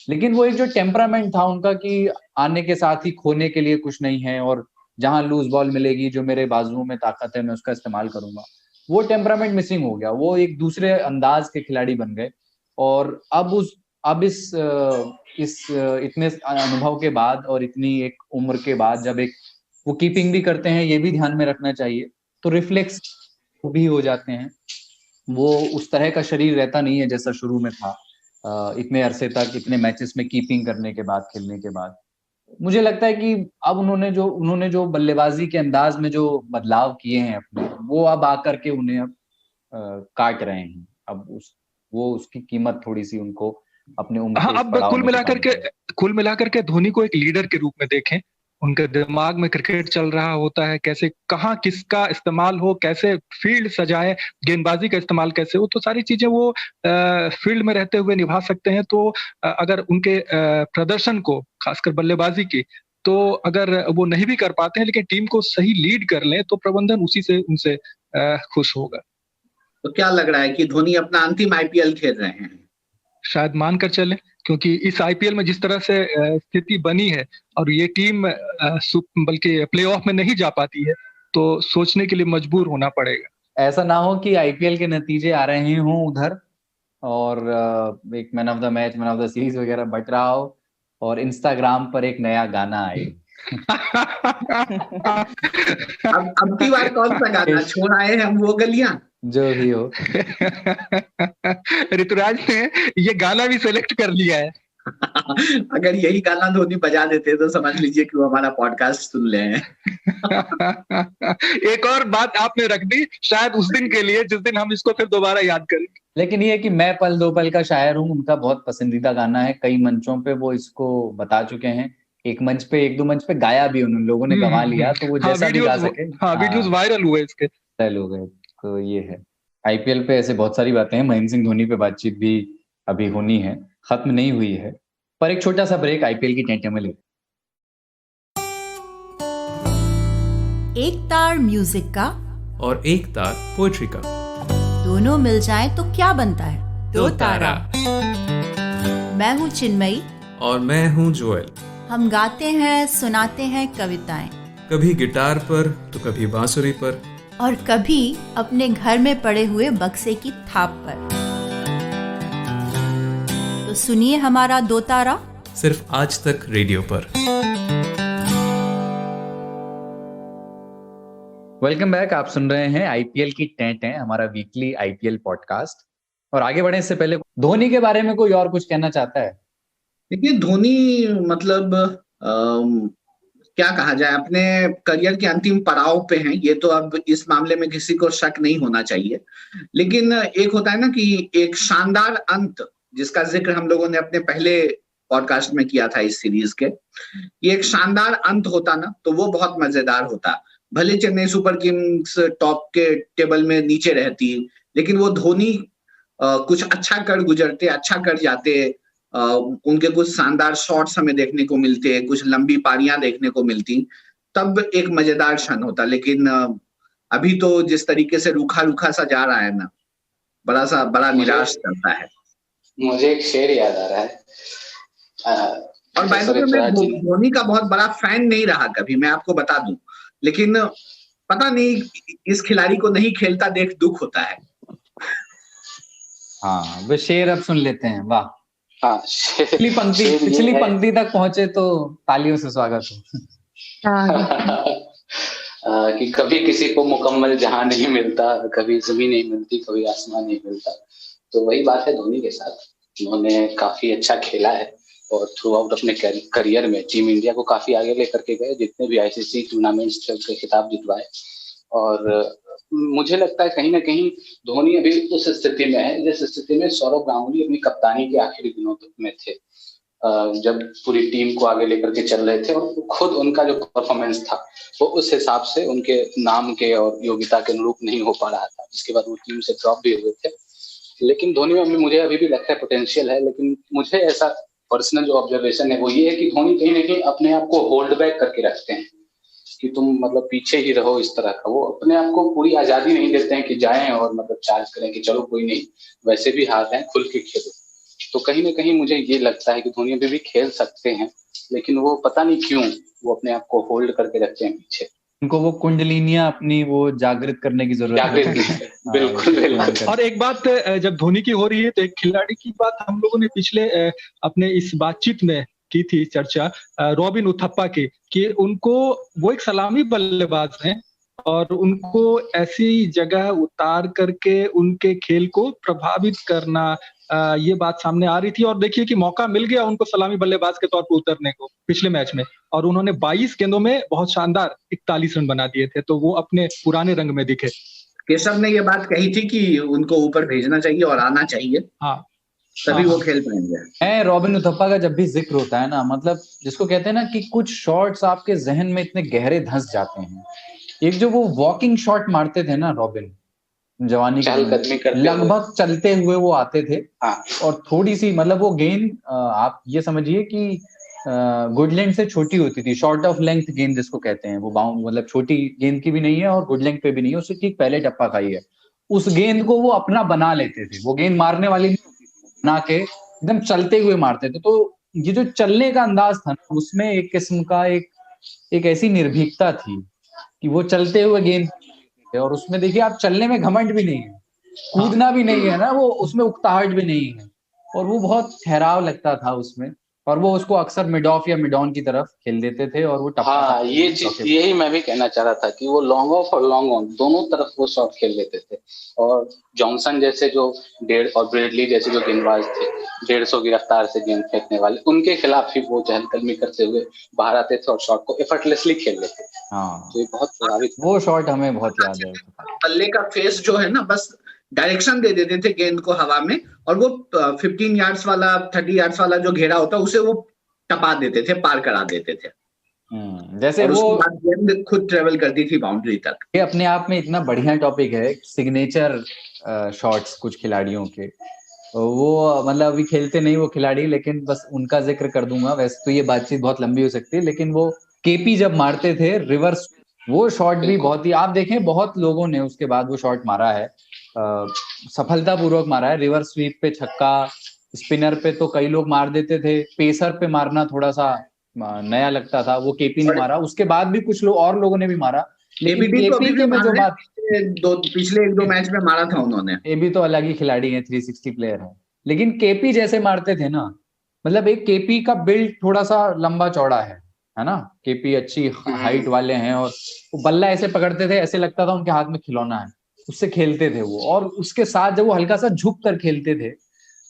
लेकिन वो एक जो टेम्परामेंट था उनका कि आने के साथ ही खोने के लिए कुछ नहीं है, और जहां लूज बॉल मिलेगी, जो मेरे बाजुओं में ताकत है, मैं उसका इस्तेमाल करूंगा, वो टेम्परामेंट मिसिंग हो गया। वो एक दूसरे अंदाज के खिलाड़ी बन गए। और अब इस इतने अनुभव के बाद और इतनी एक उम्र के बाद जब एक वो कीपिंग भी करते हैं, ये भी ध्यान में रखना चाहिए, तो रिफ्लेक्स भी हो जाते हैं। वो उस तरह का शरीर रहता नहीं है जैसा शुरू में था, इतने अरसे तक इतने मैचेस में कीपिंग करने के बाद, खेलने के बाद। मुझे लगता है कि अब उन्होंने जो बल्लेबाजी के अंदाज में जो बदलाव किए हैं अपने, वो अब आकर के उन्हें अब काट रहे हैं। अब उसकी कीमत थोड़ी सी उनको अपने उम्र के अब कुल मिलाकर के धोनी को एक लीडर के रूप में देखें। उनके दिमाग में क्रिकेट चल रहा होता है, कैसे कहाँ किसका इस्तेमाल हो, कैसे फील्ड सजाए, गेंदबाजी का इस्तेमाल कैसे हो, तो सारी चीजें वो फील्ड में रहते हुए निभा सकते हैं। तो अगर उनके प्रदर्शन को, खासकर बल्लेबाजी की, तो अगर वो नहीं भी कर पाते हैं लेकिन टीम को सही लीड कर लें तो प्रबंधन उसी से उनसे खुश होगा। तो क्या लग रहा है कि धोनी अपना अंतिम आईपीएल खेल रहे हैं? शायद मानकर चलें, क्योंकि इस आईपीएल में जिस तरह से स्थिति बनी है और ये टीम बल्कि प्लेऑफ में नहीं जा पाती है, तो सोचने के लिए मजबूर होना पड़ेगा। ऐसा ना हो कि आईपीएल के नतीजे आ रहे हों उधर और एक man of the match, man of the series वगैरह बट रहा हो और इंस्टाग्राम पर एक नया गाना आए। अब की बार कौन सा गाना छोड़ आए हम वो गलियां, जो भी हो। ऋतुराज ने ये गाना भी सेलेक्ट कर लिया है। अगर यही गाना धोनी बजा देते तो समझ लीजिए कि वो हमारा पॉडकास्ट सुन ले हैं। एक और बात आपने रख दी, शायद उस दिन के लिए जिस दिन हम इसको फिर दोबारा याद करेंगे। लेकिन ये कि मैं पल दो पल का शायर हूँ उनका बहुत पसंदीदा गाना है। कई मंचों पे वो इसको बता चुके हैं, एक दो मंच पे गाया भी उन लोगों ने गवा लिया, तो वो जैसा भी गा सके। वीडियोस वायरल हुए, इसके वायरल हो गए। तो ये है, आईपीएल पे ऐसे बहुत सारी बातें हैं। महेंद्र सिंह धोनी पे बातचीत भी अभी होनी है, खत्म नहीं हुई है, पर एक छोटा सा ब्रेक आईपीएल की टेंटे में ले। एक तार म्यूजिक का और एक तार पोएट्री का, दोनों मिल जाएं तो क्या बनता है? दो तारा। मैं हूँ चिन्मयी और मैं हूँ जोएल। हम गाते हैं, सुनाते हैं कविताएं, कभी गिटार पर तो कभी बांसुरी पर, और कभी अपने घर में पड़े हुए बक्से की थाप पर। तो सुनिए हमारा दो तारा, सिर्फ आज तक रेडियो पर। Welcome back. आप सुन रहे हैं आईपीएल की टेंटे, हमारा वीकली आईपीएल पॉडकास्ट। और आगे बढ़ने से पहले धोनी के बारे में कोई और कुछ कहना चाहता है? देखिए, धोनी मतलब क्या कहा जाए, अपने करियर के अंतिम पड़ाव पे हैं। ये तो अब इस मामले में किसी को शक नहीं होना चाहिए। लेकिन एक होता है ना कि एक शानदार अंत जिसका जिक्र हम लोगों ने अपने पहले पॉडकास्ट में किया था इस सीरीज के, ये एक शानदार अंत होता ना तो वो बहुत मजेदार होता। भले चेन्नई सुपर किंग्स टॉप के टेबल में नीचे रहती, लेकिन वो धोनी कुछ अच्छा कर गुजरते, अच्छा कर जाते, उनके कुछ शानदार शॉट्स हमें देखने को मिलते, कुछ लंबी पारियां देखने को मिलती, तब एक मजेदार क्षण होता। लेकिन अभी तो जिस तरीके से रूखा रूखा सा जा रहा है ना, बड़ा निराश करता है। मुझे एक शेर याद आ रहा है, और बाय द वे मैं धोनी का बहुत बड़ा फैन नहीं रहा कभी, मैं आपको बता दूं, लेकिन पता नहीं इस खिलाड़ी को नहीं खेलता देख दुख होता है। हाँ, वो शेर अब सुन लेते हैं। वाह, हाँ, पिछली पंक्ति तक पहुंचे तो तालियों से स्वागत हो। कि कभी किसी को मुकम्मल जहां नहीं मिलता, कभी जमीन नहीं मिलती, कभी आसमान नहीं मिलता। तो वही बात है धोनी के साथ, उन्होंने काफी अच्छा खेला है और थ्रू आउट अपने करियर में टीम इंडिया को काफी आगे लेकर के गए, जितने भी आईसीसी टूर्नामेंट्स थे उसके खिताब जितवाए। और मुझे लगता है कहीं ना कहीं धोनी अभी उस स्थिति में है जिस स्थिति में सौरव गांगुली अपनी कप्तानी के आखिरी दिनों में थे, जब पूरी टीम को आगे लेकर के चल रहे थे, और खुद उनका जो परफॉर्मेंस था वो उस हिसाब से उनके नाम के और योग्यता के अनुरूप नहीं हो पा रहा था, जिसके बाद वो टीम से ड्रॉप भी हुए थे। लेकिन धोनी में मुझे अभी भी लगता है पोटेंशियल है, लेकिन मुझे ऐसा पर्सनल जो ऑब्जर्वेशन है वो ये है कि धोनी कहीं ना कहीं अपने आप को होल्ड बैक करके रखते हैं कि तुम मतलब पीछे ही रहो, इस तरह का। वो अपने आप को पूरी आजादी नहीं देते हैं कि जाएं और मतलब चार्ज करें कि चलो कोई नहीं, वैसे भी हाथ है, खुल के खेलो। तो कहीं ना कहीं मुझे ये लगता है कि धोनी अभी भी खेल सकते हैं, लेकिन वो पता नहीं क्यों वो अपने आप को होल्ड करके रखते हैं पीछे। उनको वो कुंडलिनियां अपनी वो जागृत करने की जरूरत है। बिल्कुल। और एक बात जब धोनी की हो रही है तो एक खिलाड़ी की बात हम लोगों ने पिछले अपने इस बातचीत में की थी चर्चा, रॉबिन उथप्पा की, कि उनको वो एक सलामी बल्लेबाज हैं और उनको ऐसी जगह उतार करके उनके खेल को प्रभावित करना, ये बात सामने आ रही थी। और देखिए कि मौका मिल गया उनको सलामी बल्लेबाज के तौर पर उतरने को पिछले मैच में, और उन्होंने 22 गेंदों में बहुत शानदार 41 रन बना दिए थे, तो वो अपने पुराने रंग में दिखे। केशव ने ये बात कही थी कि उनको ऊपर भेजना चाहिए और आना चाहिए, हाँ, तभी वो खेल पाएंगे। रॉबिन उथप्पा का जब भी जिक्र होता है ना, मतलब जिसको कहते हैं ना कि कुछ शॉट्स आपके जहन में इतने गहरे धंस जाते हैं। एक जो वो वॉकिंग शॉट मारते थे ना रॉबिन, जवानी के लगभग चलते हुए वो आते थे, और थोड़ी सी मतलब वो गेंद आप ये समझिए कि गुडलैंड से छोटी होती थी, शॉर्ट ऑफ लेंथ गेंद जिसको कहते हैं, वो बाउंड मतलब छोटी गेंद की भी नहीं है और गुडलैंड पे भी नहीं है, उससे ठीक पहले टप्पा खाई है। उस गेंद को वो अपना बना लेते थे, वो गेंद मारने वाली बना के एकदम चलते हुए मारते थे। तो ये जो चलने का अंदाज था ना, उसमें एक किस्म का एक ऐसी निर्भीकता थी कि वो चलते हुए गेंद, और उसमें देखिए आप चलने में घमंड भी नहीं है, कूदना भी नहीं है ना, वो उसमें उकताहट भी नहीं है, और वो बहुत ठहराव लगता था उसमें, और वो उसको अक्सर मिड ऑफ या मिड ऑन की तरफ खेल देते थे। और वो हाँ, ये चीज यही मैं भी कहना चाह रहा था कि वो लॉन्ग ऑफ और लॉन्ग ऑन दोनों तरफ वो शॉट खेल लेते थे। और जॉनसन जैसे जो और ब्रेडली जैसे जो गेंदबाज थे 150 की रफ्तार से गेंद फेंकने वाले, उनके खिलाफ ही वो चहलकदमी करते हुए बाहर आते थे और शॉट को एफर्टलेसली खेल लेते थे। हाँ, तो ये बहुत प्रभावित, वो शॉट हमें बहुत याद है। बल्ले का फेस जो है ना, बस डायरेक्शन दे देते थे गेंद को हवा में, और वो 15 यार्ड्स वाला 30 यार्ड्स वाला जो घेरा होता है उसे वो टपा देते थे, पार करा देते थे। जैसे वो गेंद खुद ट्रेवल करती थी बाउंड्री तक। ये अपने आप में इतना बढ़िया टॉपिक है, सिग्नेचर शॉट्स कुछ खिलाड़ियों के। वो मतलब अभी खेलते नहीं वो खिलाड़ी, लेकिन बस उनका जिक्र कर दूंगा। वैसे तो ये बातचीत बहुत लंबी हो सकती है, लेकिन वो केपी जब मारते थे रिवर्स, वो शॉट भी बहुत ही, आप देखें बहुत लोगों ने उसके बाद वो शॉट मारा है, सफलतापूर्वक मारा है। रिवर्स स्वीप पे छक्का, स्पिनर पे तो कई लोग मार देते थे, पेसर पे मारना थोड़ा सा नया लगता था, वो केपी ने मारा। उसके बाद भी कुछ लोग और लोगों ने भी मारा, लेकिन केपी के में जो बात पिछले 1-2 मैच में मारा था उन्होंने, ये भी तो अलग ही खिलाड़ी है, 360 प्लेयर है। लेकिन केपी जैसे मारते थे ना, मतलब एक केपी का बिल्ड थोड़ा सा लंबा चौड़ा है ना, केपी अच्छी हाइट वाले हैं, और वो बल्ला ऐसे पकड़ते थे, ऐसे लगता था उनके हाथ में खिलौना है, उससे खेलते थे वो। और उसके साथ जब वो हल्का सा झुक कर खेलते थे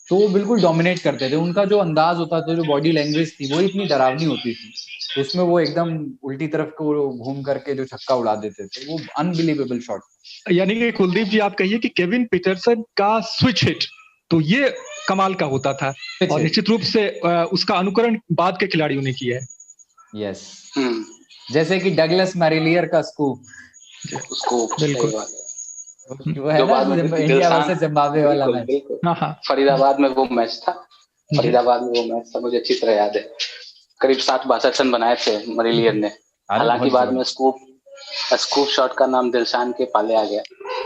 तो वो बिल्कुल डोमिनेट करते थे। उनका जो अंदाज होता था, जो बॉडी लैंग्वेज थी, वो इतनी डरावनी होती थी, उसमें वो एकदम उल्टी तरफ को घूम करके जो छक्का उड़ा देते थे, वो अनबिलीवेबल शॉट। यानी कि कुलदीप जी आप कहिए कि केविन पीटरसन का स्विच हिट, तो ये कमाल का होता था और निश्चित रूप से उसका अनुकरण बाद के खिलाड़ियों ने किया है। यस, जैसे कि डगलस मैरिलियर का स्कूप बिल्कुल वो है ना, इंडिया वर्सेस जिम्बाब्वे वाला मैच। फरीदाबाद में वो मैच था, मुझे अच्छी तरह याद है। करीब 60-62 रन बनाए थे मैरिलियर ने। हालांकि बाद में स्कूप शॉट का नाम दिलशान के पाले आ गया,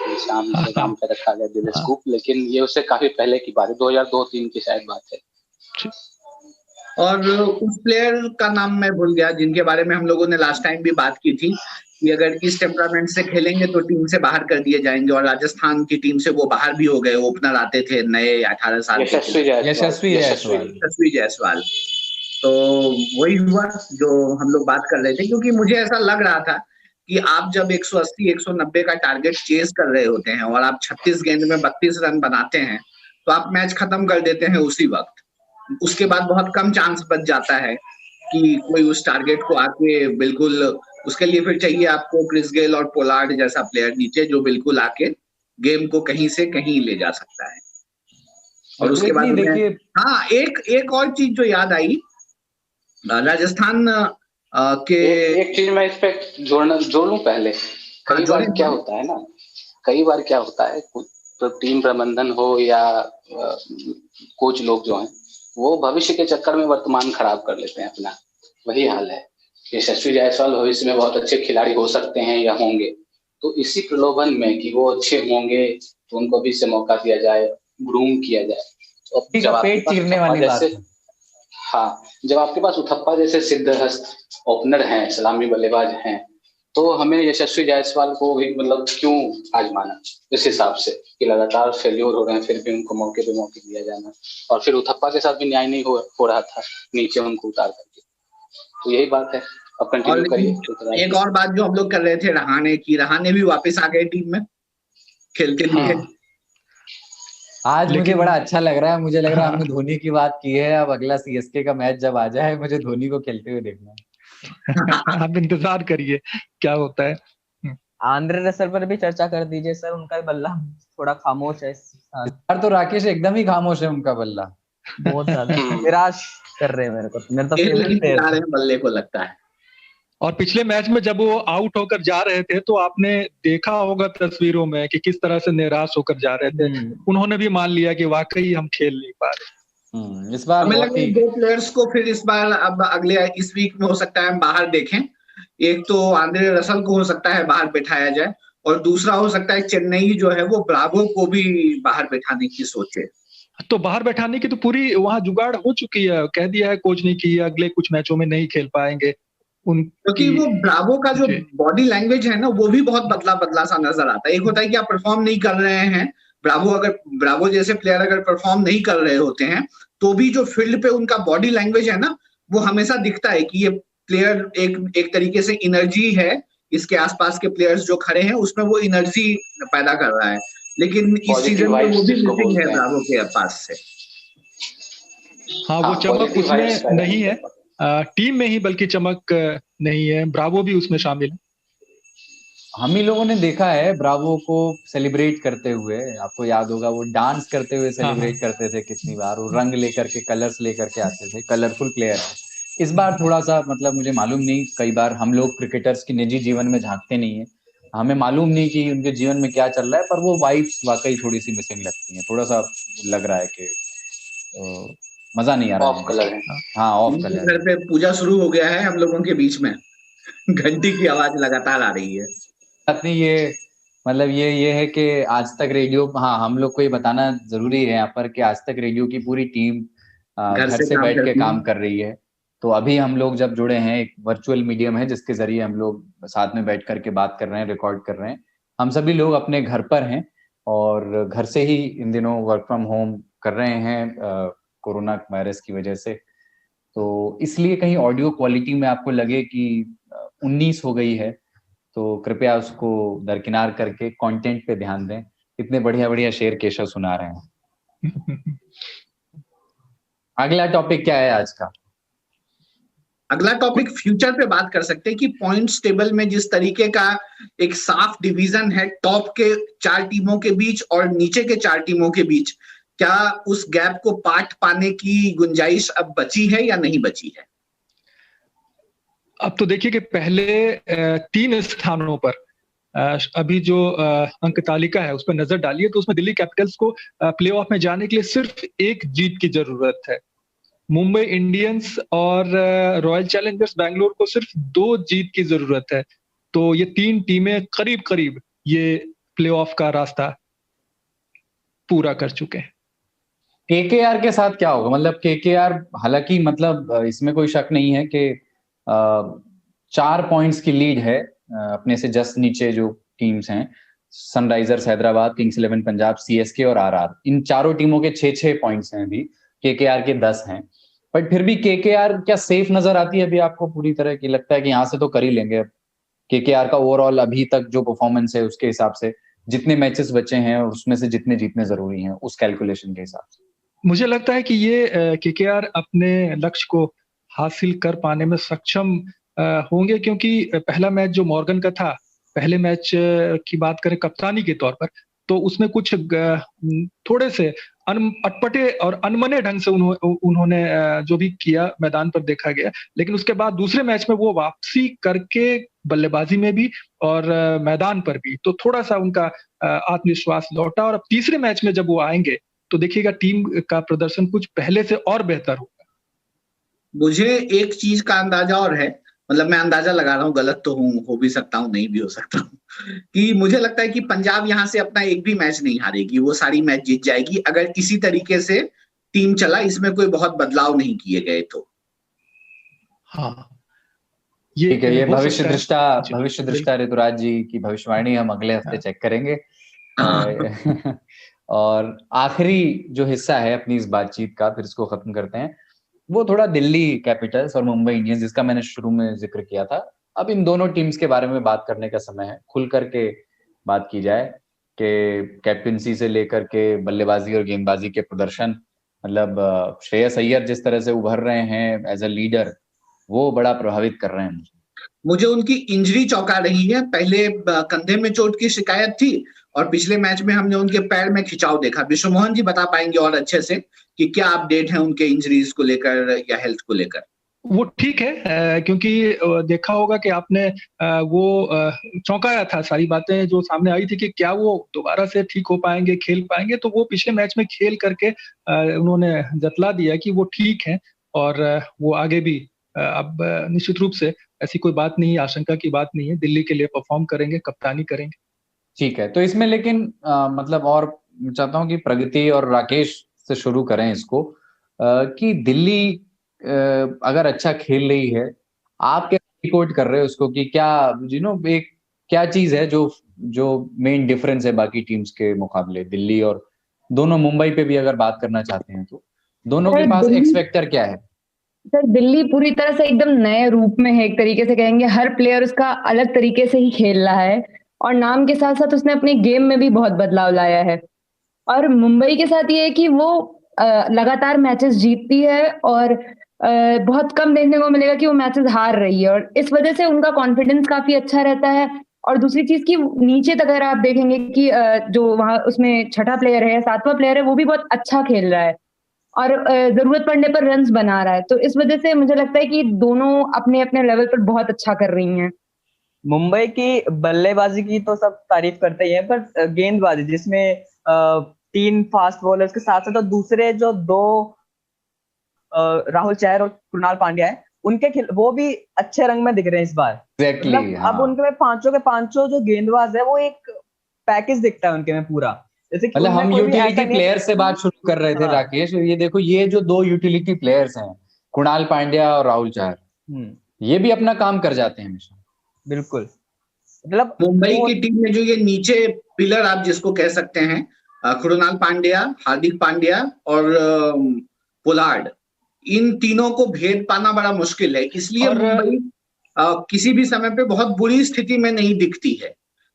दिलशान के नाम पे रखा गया दिल स्कूप, लेकिन ये उससे काफी पहले की बात है, 2002-3 की शायद बात है। और उस प्लेयर का नाम मैं भूल गया जिनके बारे में हम लोगों ने लास्ट टाइम भी बात की थी कि अगर इस टेम्परामेंट से खेलेंगे तो टीम से बाहर कर दिए जाएंगे, और राजस्थान की टीम से वो बाहर भी हो गए। ओपनर आते थे नए 18 साल के, यशस्वी जायसवाल। तो वही हुआ जो हम लोग बात कर रहे थे, क्योंकि मुझे ऐसा लग रहा था कि आप जब 180-190 का टारगेट चेज कर रहे होते हैं और आप 36 गेंद में 32 रन बनाते हैं तो आप मैच खत्म कर देते हैं उसी वक्त। उसके बाद बहुत कम चांस बच जाता है कि कोई उस टारगेट को आके बिल्कुल, उसके लिए फिर चाहिए आपको क्रिस गेल और पोलार्ड जैसा प्लेयर नीचे जो बिल्कुल आके गेम को कहीं से कहीं ले जा सकता है। और उसके बाद देखिए, हाँ, एक और चीज जो याद आई, राजस्थान के एक चीज मैं इस पे जोड़ लूं पहले। कई बार क्या होता है तो टीम प्रबंधन हो या कोच लोग जो हैं वो भविष्य के चक्कर में वर्तमान खराब कर लेते हैं अपना। वही हाल है। यशस्वी जायसवाल भविष्य में बहुत अच्छे खिलाड़ी हो सकते हैं या होंगे, तो इसी प्रलोभन में कि वो अच्छे होंगे तो उनको भी से मौका दिया जाए, ग्रूम किया जाए। तो पेट चीरने वाली बात है। हाँ, जब आपके पास उथप्पा जैसे सिद्धहस्त ओपनर हैं, सलामी बल्लेबाज हैं, तो हमें यशस्वी जायसवाल को भी मतलब क्यों आजमाना इस हिसाब से कि लगातार फेल्योर हो रहे हैं, फिर भी उनको मौके पे मौके दिया जाना। और फिर उथप्पा के साथ भी न्याय नहीं हो रहा था नीचे उनको उतार करके। तो यही बात है। अब कंटिन्यू करिए। एक और बात जो हम लोग कर रहे थे रहाणे भी वापस आ गए टीम में खेल के लिए। आज मुझे बड़ा अच्छा लग रहा है। मुझे लग रहा है हमने धोनी की बात की है, अब अगला सीएसके का मैच जब आ जाए मुझे धोनी को खेलते हुए देखना है। आप इंतजार करिए क्या होता है। आंद्रे रसल पर भी चर्चा कर दीजिए सर, उनका बल्ला थोड़ा खामोश है यार। तो राकेश एकदम ही खामोश है, उनका बल्ला बहुत ज्यादा निराश कर रहे हैं मेरे तो फेवरेट बल्ले को लगता है। और पिछले मैच में जब वो आउट होकर जा रहे थे तो आपने देखा होगा तस्वीरों में कि किस तरह से निराश होकर जा रहे थे। उन्होंने भी मान लिया कि वाकई हम खेल नहीं पा रहे। इस बार हमें लगा दो प्लेयर्स को फिर इस बार अब अगले इस वीक में हो सकता है हम बाहर देखें। एक तो आंद्रे रसल को हो सकता है बाहर बैठाया जाए, और दूसरा हो सकता है चेन्नई जो है वो ब्रावो को भी बाहर बैठाने की सोचे। तो बाहर बैठाने की तो पूरी वहां जुगाड़ हो चुकी है, कह दिया है कोच ने कि अगले कुछ मैचों में नहीं खेल पाएंगे। क्योंकि वो ब्रावो का जो बॉडी लैंग्वेज है ना वो भी बहुत बदला सा नजर आता है। एक होता है कि आप परफॉर्म नहीं कर रहे हैं, ब्रावो जैसे प्लेयर अगर परफॉर्म नहीं कर रहे होते हैं तो भी जो फील्ड पे उनका बॉडी लैंग्वेज है ना वो हमेशा दिखता है कि ये प्लेयर एक तरीके से एनर्जी है, इसके आसपास के प्लेयर्स जो खड़े हैं उसमें वो एनर्जी पैदा कर रहा है। लेकिन इस सीजन में वो भी मिसिंग है ब्रावो के पास से। हाँ, वो चमक उसमें नहीं है टीम में ही, बल्कि चमक नहीं है। ब्रावो भी उसमें शामिल है। हम ही लोगों ने देखा है ब्रावो को सेलिब्रेट करते हुए। आपको याद होगा वो डांस करते हुए सेलिब्रेट करते थे कितनी बार। वो रंग लेकर के, कलर्स लेकर के आते थे। कलरफुल प्लेयर है। इस बार थोड़ा सा मतलब मुझे मालूम नहीं, कई बार हम लोग क्रिकेटर्स की निजी जीवन में झांकते नहीं है, हमें मालूम नहीं कि उनके जीवन में क्या चल रहा है, पर वो वाइब्स वाकई थोड़ी सी मिसिंग लगती है। थोड़ा सा लग रहा है कि मजा नहीं आ रहा ऑफ कलर है। हाँ, ऑफ कलर। घर पे पूजा शुरू हो गया है हम लोगों के बीच में। घंटी की आवाज लगातार आ रही है। नहीं, ये मतलब ये है कि आज तक रेडियो, हाँ, हम लोग को ये बताना जरूरी है यहाँ पर कि आज तक रेडियो की पूरी टीम घर से बैठ के काम कर रही है। तो अभी हम लोग जब जुड़े हैं, एक वर्चुअल मीडियम है जिसके जरिए हम लोग साथ में बैठ करके बात कर रहे हैं, रिकॉर्ड कर रहे हैं। हम सभी लोग अपने घर पर हैं और घर से ही इन दिनों वर्क फ्रॉम होम कर रहे हैं कोरोना वायरस की वजह से। तो इसलिए कहीं ऑडियो क्वालिटी में आपको लगे कि 19 हो गई है तो कृपया उसको दरकिनार करके कंटेंट पे ध्यान दें। इतने बढ़िया बढ़िया शेर केशव सुना रहे हैं। अगला टॉपिक क्या है आज का? अगला टॉपिक फ्यूचर पे बात कर सकते हैं कि पॉइंट्स टेबल में जिस तरीके का एक साफ डिवीजन है टॉप के 4 टीमों के बीच और नीचे के 4 टीमों के बीच, क्या उस गैप को पाट पाने की गुंजाइश अब बची है या नहीं बची है? अब तो देखिए कि पहले 3 स्थानों पर अभी जो अंक तालिका है उस पर नजर डालिए तो उसमें दिल्ली कैपिटल्स को प्लेऑफ में जाने के लिए सिर्फ एक जीत की जरूरत है। मुंबई इंडियंस और रॉयल चैलेंजर्स बैंगलोर को सिर्फ 2 जीत की जरूरत है। तो ये 3 टीमें करीब करीब ये प्लेऑफ का रास्ता पूरा कर चुके हैं। केकेआर के साथ क्या होगा? मतलब केकेआर, हालांकि मतलब इसमें कोई शक नहीं है कि 4 पॉइंट्स की लीड है अपने से जस्ट नीचे जो टीम्स हैं, Sunrisers Hyderabad, Kings 11 Punjab, CSK और आरआर। इन चारों टीमों के 6-6 पॉइंट्स हैं अभी, केकेआर के 10 हैं। बट फिर भी केकेआर क्या सेफ नजर आती है अभी आपको पूरी तरह की? लगता है कि यहाँ से तो कर ही लेंगे केकेआर का ओवरऑल अभी तक जो परफॉर्मेंस है उसके हिसाब से, जितने मैचेस बचे हैं उसमें से जितने जीतने जरूरी हैं उस कैलकुलेशन के हिसाब से? मुझे लगता है कि ये केकेआर अपने लक्ष्य को हासिल कर पाने में सक्षम होंगे, क्योंकि पहला मैच जो मॉर्गन का था, पहले मैच की बात करें कप्तानी के तौर पर, तो उसमें कुछ थोड़े से अटपटे और अनमने ढंग से उन्होंने जो भी किया मैदान पर देखा गया। लेकिन उसके बाद दूसरे मैच में वो वापसी करके बल्लेबाजी में भी और मैदान पर भी तो थोड़ा सा उनका आत्मविश्वास लौटा। और अब तीसरे मैच में जब वो आएंगे तो देखिएगा टीम का प्रदर्शन कुछ पहले से और बेहतर होगा। मुझे एक चीज का अंदाजा और है, मतलब मैं अंदाजा लगा रहा हूँ, गलत तो हो भी सकता हूँ, नहीं भी हो सकता हूँ, कि मुझे लगता है कि पंजाब यहाँ से अपना एक भी मैच नहीं हारेगी, वो सारी मैच जीत जाएगी अगर इसी तरीके से टीम चला, इसमें कोई बहुत बदलाव नहीं किए गए तो। हाँ, ये भविष्य दृष्टा ऋतुराज जी की भविष्यवाणी हम अगले हफ्ते चेक करेंगे। और आखिरी जो हिस्सा है अपनी इस बातचीत का, फिर इसको खत्म करते हैं, वो थोड़ा दिल्ली कैपिटल्स और मुंबई इंडियंस, जिसका मैंने शुरू में जिक्र किया था। अब इन दोनों टीम्स के बारे में बात करने का समय है, खुल करके बात की जाए कि कैप्टनसी से लेकर के बल्लेबाजी और गेंदबाजी के प्रदर्शन, मतलब श्रेयस अय्यर जिस तरह से उभर रहे हैं एज अ लीडर, वो बड़ा प्रभावित कर रहे हैं मुझे उनकी इंजरी चौंका रही है। पहले कंधे में चोट की शिकायत थी और पिछले मैच में हमने उनके पैर में खिंचाव देखा। विश्व मोहन जी बता पाएंगे और अच्छे से कि क्या अपडेट है उनके इंजरीज को लेकर या हेल्थ को लेकर? वो ठीक है, क्योंकि देखा होगा कि आपने वो चौंकाया था, सारी बातें जो सामने आई थी कि क्या वो दोबारा से ठीक हो पाएंगे, खेल पाएंगे, तो वो पिछले मैच में खेल करके उन्होंने जतला दिया कि वो ठीक है और वो आगे भी अब निश्चित रूप से ऐसी कोई बात नहीं, आशंका की बात नहीं है, दिल्ली के लिए परफॉर्म करेंगे, कप्तानी करेंगे। ठीक है, तो इसमें लेकिन मतलब और चाहता हूं कि प्रगति और राकेश से शुरू करें इसको, कि दिल्ली अगर अच्छा खेल रही है, आप क्या रिकॉर्ड कर रहे हो उसको, कि क्या एक क्या चीज है जो मेन डिफरेंस है बाकी टीम्स के मुकाबले, दिल्ली और दोनों मुंबई पे भी अगर बात करना चाहते हैं तो दोनों के पास एक्स फैक्टर क्या है? सर, दिल्ली पूरी तरह से एकदम नए रूप में है, एक तरीके से कहेंगे। हर प्लेयर उसका अलग तरीके से ही खेल रहा है और नाम के साथ साथ उसने अपने गेम में भी बहुत बदलाव लाया है। और मुंबई के साथ ये है कि वो लगातार मैचेस जीतती है और बहुत कम देखने को मिलेगा कि वो मैचेस हार रही है, और इस वजह से उनका कॉन्फिडेंस काफी अच्छा रहता है। और दूसरी चीज की नीचे तक अगर आप देखेंगे कि जो वहां उसमें छठा प्लेयर है, 7वां प्लेयर है, वो भी बहुत अच्छा खेल रहा है और जरूरत पड़ने पर रन्स बना रहा है। तो इस वजह से मुझे लगता है कि दोनों अपने अपने लेवल पर बहुत अच्छा कर रही हैं। मुंबई की बल्लेबाजी की तो सब तारीफ करते ही हैं, पर गेंदबाजी जिसमें 3 फास्ट बॉलर्स के साथ साथ दूसरे जो 2 राहुल चहर और कृणाल पांड्या है, उनके वो भी अच्छे रंग में दिख रहे हैं इस बार। Exactly, मतलब अब उनके में पांचों के पांचों जो गेंदबाज है वो एक पैकेज दिखता है उनके में पूरा। जैसे मतलब हम यूटिलिटी प्लेयर से बात शुरू कर रहे थे राकेश, ये देखो ये जो 2 यूटिलिटी प्लेयर्स हैं, कृणाल पांड्या और राहुल चहर, ये भी अपना काम कर जाते हैं हमेशा। बिल्कुल, मतलब मुंबई की टीम में जो ये नीचे पिलर आप जिसको कह सकते हैं, कृणाल पांड्या, हार्दिक पांड्या और पोलार्ड, इन तीनों को भेद पाना बड़ा मुश्किल है। इसलिए मुंबई किसी भी समय पे बहुत बुरी स्थिति में नहीं दिखती है।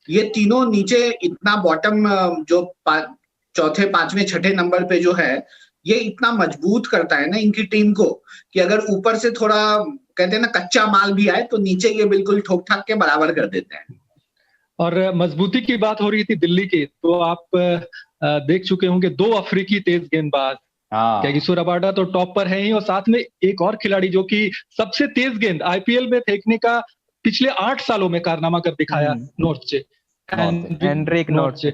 ये तीनों नीचे इतना बॉटम जो 4थे, 5वें, 6ठे नंबर पे जो है, ये इतना मजबूत करता है ना इनकी टीम को कि अगर ऊपर से थोड़ा कहते हैं ना कच्चा माल भी आए तो नीचे ये बिल्कुल ठोक ठाक के बराबर कर देते हैं। और मजबूती की बात हो रही थी दिल्ली की, तो आप देख चुके होंगे 2 अफ्रीकी तेज गेंदबाज, कैगिसो रबाडा तो टॉप पर है ही, और साथ में एक और खिलाड़ी जो कि सबसे तेज गेंद आईपीएल में फेंकने का पिछले 8 सालों में कारनामा कर दिखाया, नॉर्चे, हेनरिक नॉर्चे।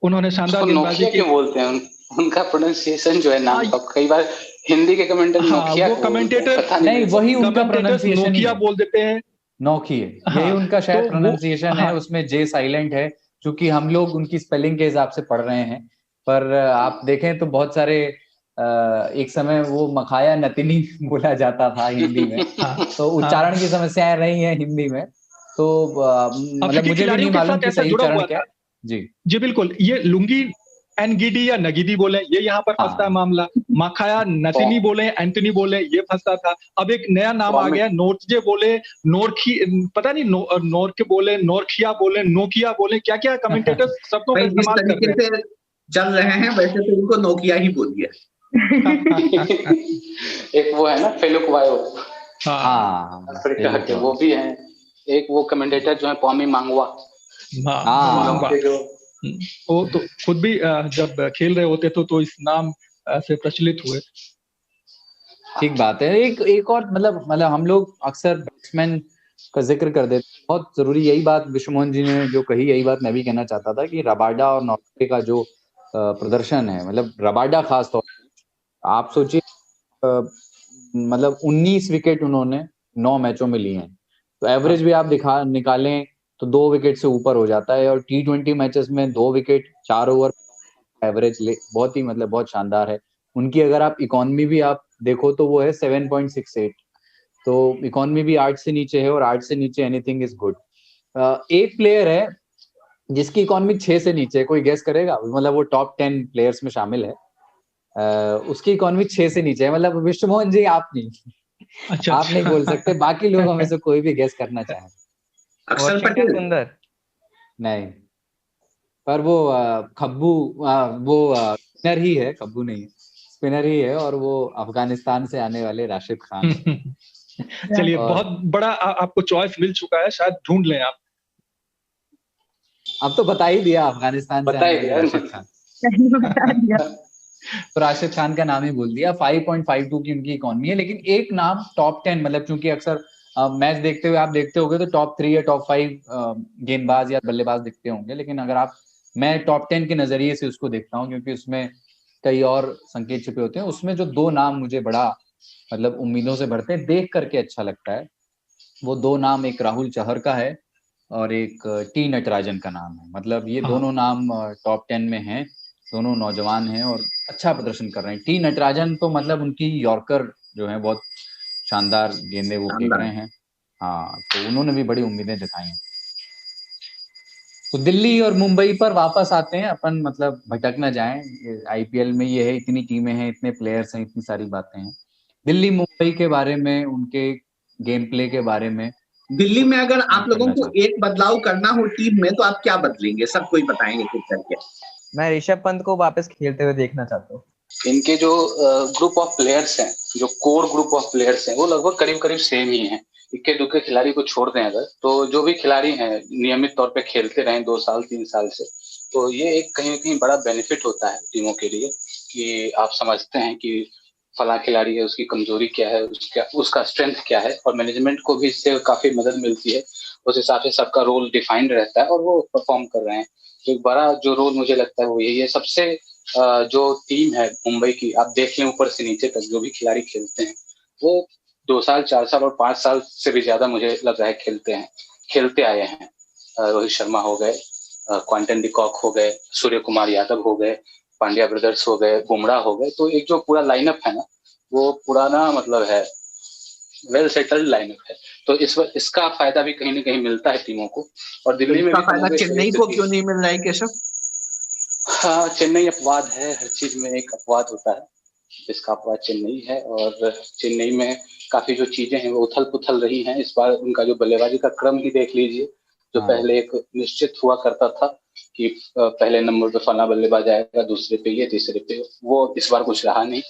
उन्होंने शानदार गेंदबाजी की। क्यों बोलते हैं उनका प्रोनाउंसिएशन जो है नाम का, कई बार हिंदी के कमेंटेटर नोकिया वो कमेंटेटर नहीं, वही उनका प्रोनाउंसिएशन नोकिया बोल देते हैं, नोकिया, यही उनका शायद प्रोनाउंसिएशन है, उसमें जे साइलेंट है, क्योंकि हम लोग उनकी स्पेलिंग के हिसाब से पढ़ रहे हैं। पर आप देखें तो बहुत सारे एक समय वो मखाया नतिनी बोला जाता था हिंदी में, तो उच्चारण की समस्याएं रही हैं हिंदी में, तो मतलब मुझे भी नहीं मालूम कि सही उच्चारण क्या है। जी बिल्कुल, ये लुंगी एनगिडी या नगिदी बोले, ये यहाँ पर फंसता है मामला। मखाया नतिनी बोले, एंटनी बोले, ये फंसता था। अब एक नया नाम आ गया, नोर्जे बोले, नोरखी, पता नहीं नोरके बोले, नोरखिया बोले, नोकिया बोले, क्या क्या कमेंटेटर्स शब्दों का इस्तेमाल कर रहे हैं, चल रहे हैं। वैसे तो इनको नोकिया ही बोलिए। एक वो है ना फेलुक वायो, अफ्रीका के, वो भी है। एक वो कमेंटेटर जो है पॉमी मांगवा, वो तो खुद भी जब खेल रहे होते तो इस नाम से प्रचलित हुए। ठीक बात है। एक और मतलब हम लोग अक्सर बैट्समैन का जिक्र कर देते, बहुत जरूरी यही बात विश्वमोहन जी ने जो कही, यही बात मैं भी कहना चाहता था कि रबाडा और नॉर्वे का जो प्रदर्शन है, मतलब रबाडा खास तौर पर, आप सोचिए मतलब 19 विकेट उन्होंने 9 मैचों में लिए हैं, तो एवरेज भी आप निकालें तो 2 विकेट से ऊपर हो जाता है, और T20 मैचेस में 2 विकेट 4 ओवर एवरेज बहुत ही मतलब बहुत शानदार है उनकी। अगर आप इकोनॉमी भी आप देखो तो वो है 7.68, तो इकोनॉमी भी 8 से नीचे है, और 8 से नीचे एनीथिंग इज गुड। एक प्लेयर है जिसकी इकोनॉमी 6 से नीचे है, कोई गेस करेगा? मतलब वो टॉप 10 प्लेयर्स में शामिल है, उसकी इकोनॉमी 6 से नीचे है। मतलब विश्वमोहन जी आप नहीं, आप नहीं बोल सकते, बाकी लोगों में से कोई भी गेस करना चाहे। अक्षर पटेल? सुंदर नहीं, पर वो खब्बू, वो स्पिनर ही है, खब्बू नहीं, स्पिनर ही है, और वो अफगानिस्तान से आने वाले राशिद खान। चलिए, बहुत बड़ा आपको चॉइस मिल चुका है, शायद ढूंढ लें आप। अब तो बता ही दिया, अफगानिस्तान से आने वाले राशिद खान। तो राशिद खान का नाम ही बोल दिया। 5.52 की उनकी इकोनॉमी है, लेकिन एक नाम टॉप 10, मतलब क्योंकि अक्सर मैच देखते हुए आप देखते होंगे तो टॉप 3 या टॉप 5 गेंदबाज या बल्लेबाज दिखते होंगे, लेकिन अगर आप, मैं टॉप 10 के नजरिए से उसको देखता हूँ, क्योंकि उसमें कई और संकेत छिपे होते हैं। उसमें जो 2 नाम मुझे बड़ा मतलब उम्मीदों से बढ़ते हैं, देख करके अच्छा लगता है, वो 2 नाम, एक राहुल चहर का है और एक टी नटराजन का नाम है। मतलब ये दोनों नाम टॉप 10 में हैं, दोनों नौजवान हैं और अच्छा प्रदर्शन कर रहे हैं। टी नटराजन तो मतलब उनकी यॉर्कर जो है बहुत शानदार गेंदे वो फेंक रहे हैं, हाँ, तो उन्होंने भी बड़ी उम्मीदें जताई हैं। तो दिल्ली और मुंबई पर वापस आते हैं अपन, मतलब भटक ना जाएं, आईपीएल में ये है, इतनी टीमें हैं, इतने प्लेयर्स हैं, इतनी सारी बातें हैं। दिल्ली मुंबई के बारे में, उनके गेम प्ले के बारे में, दिल्ली में अगर आप लोगों को एक बदलाव करना हो टीम में तो आप क्या बदलेंगे? सब कोई बताएंगे कुछ करके। मैं ऋषभ पंत को वापस खेलते हुए देखना चाहता हूँ। इनके जो ग्रुप ऑफ प्लेयर्स हैं, जो कोर ग्रुप ऑफ प्लेयर्स हैं, वो लगभग करीब करीब सेम ही हैं। इक्के दुक्के खिलाड़ी को छोड़ दें अगर, तो जो भी खिलाड़ी हैं नियमित तौर पे खेलते रहे 2 साल 3 साल से, तो ये एक कहीं न कहीं बड़ा बेनिफिट होता है टीमों के लिए, कि आप समझते हैं कि फला खिलाड़ी है, उसकी कमजोरी क्या है, उसका स्ट्रेंथ क्या है, और मैनेजमेंट को भी इससे काफी मदद मिलती है। उस हिसाब से सबका रोल डिफाइंड रहता है और वो परफॉर्म कर रहे हैं। तो एक बड़ा जो रोल मुझे लगता है वो यही है। सबसे जो टीम है मुंबई की, आप देख लें ऊपर से नीचे तक जो भी खिलाड़ी खेलते हैं, वो 2 साल 4 साल और 5 साल से भी ज्यादा मुझे लग रहा है खेलते आए हैं। रोहित शर्मा हो गए, क्वांटन डिकॉक हो गए, सूर्य कुमार यादव हो गए, पांड्या ब्रदर्स हो गए, बुमराह हो गए। तो एक जो पूरा लाइनअप है ना, वो पुराना मतलब है, वेल सेटल्ड लाइनअप है। तो इसका फायदा भी कहीं ना कहीं मिलता है टीमों को। और दिल्ली में फायदा चेन्नई को क्यों नहीं मिल रहा है केशव? हाँ, चेन्नई अपवाद है, हर चीज में एक अपवाद होता है, जिसका अपवाद चेन्नई है। और चेन्नई में काफी जो चीजें हैं वो उथल पुथल रही हैं। इस बार उनका जो बल्लेबाजी का क्रम ही देख लीजिए, जो पहले एक निश्चित हुआ करता था कि पहले नंबर पे फला बल्लेबाज आएगा, दूसरे पे ये, तीसरे पे वो, इस बार कुछ रहा नहीं।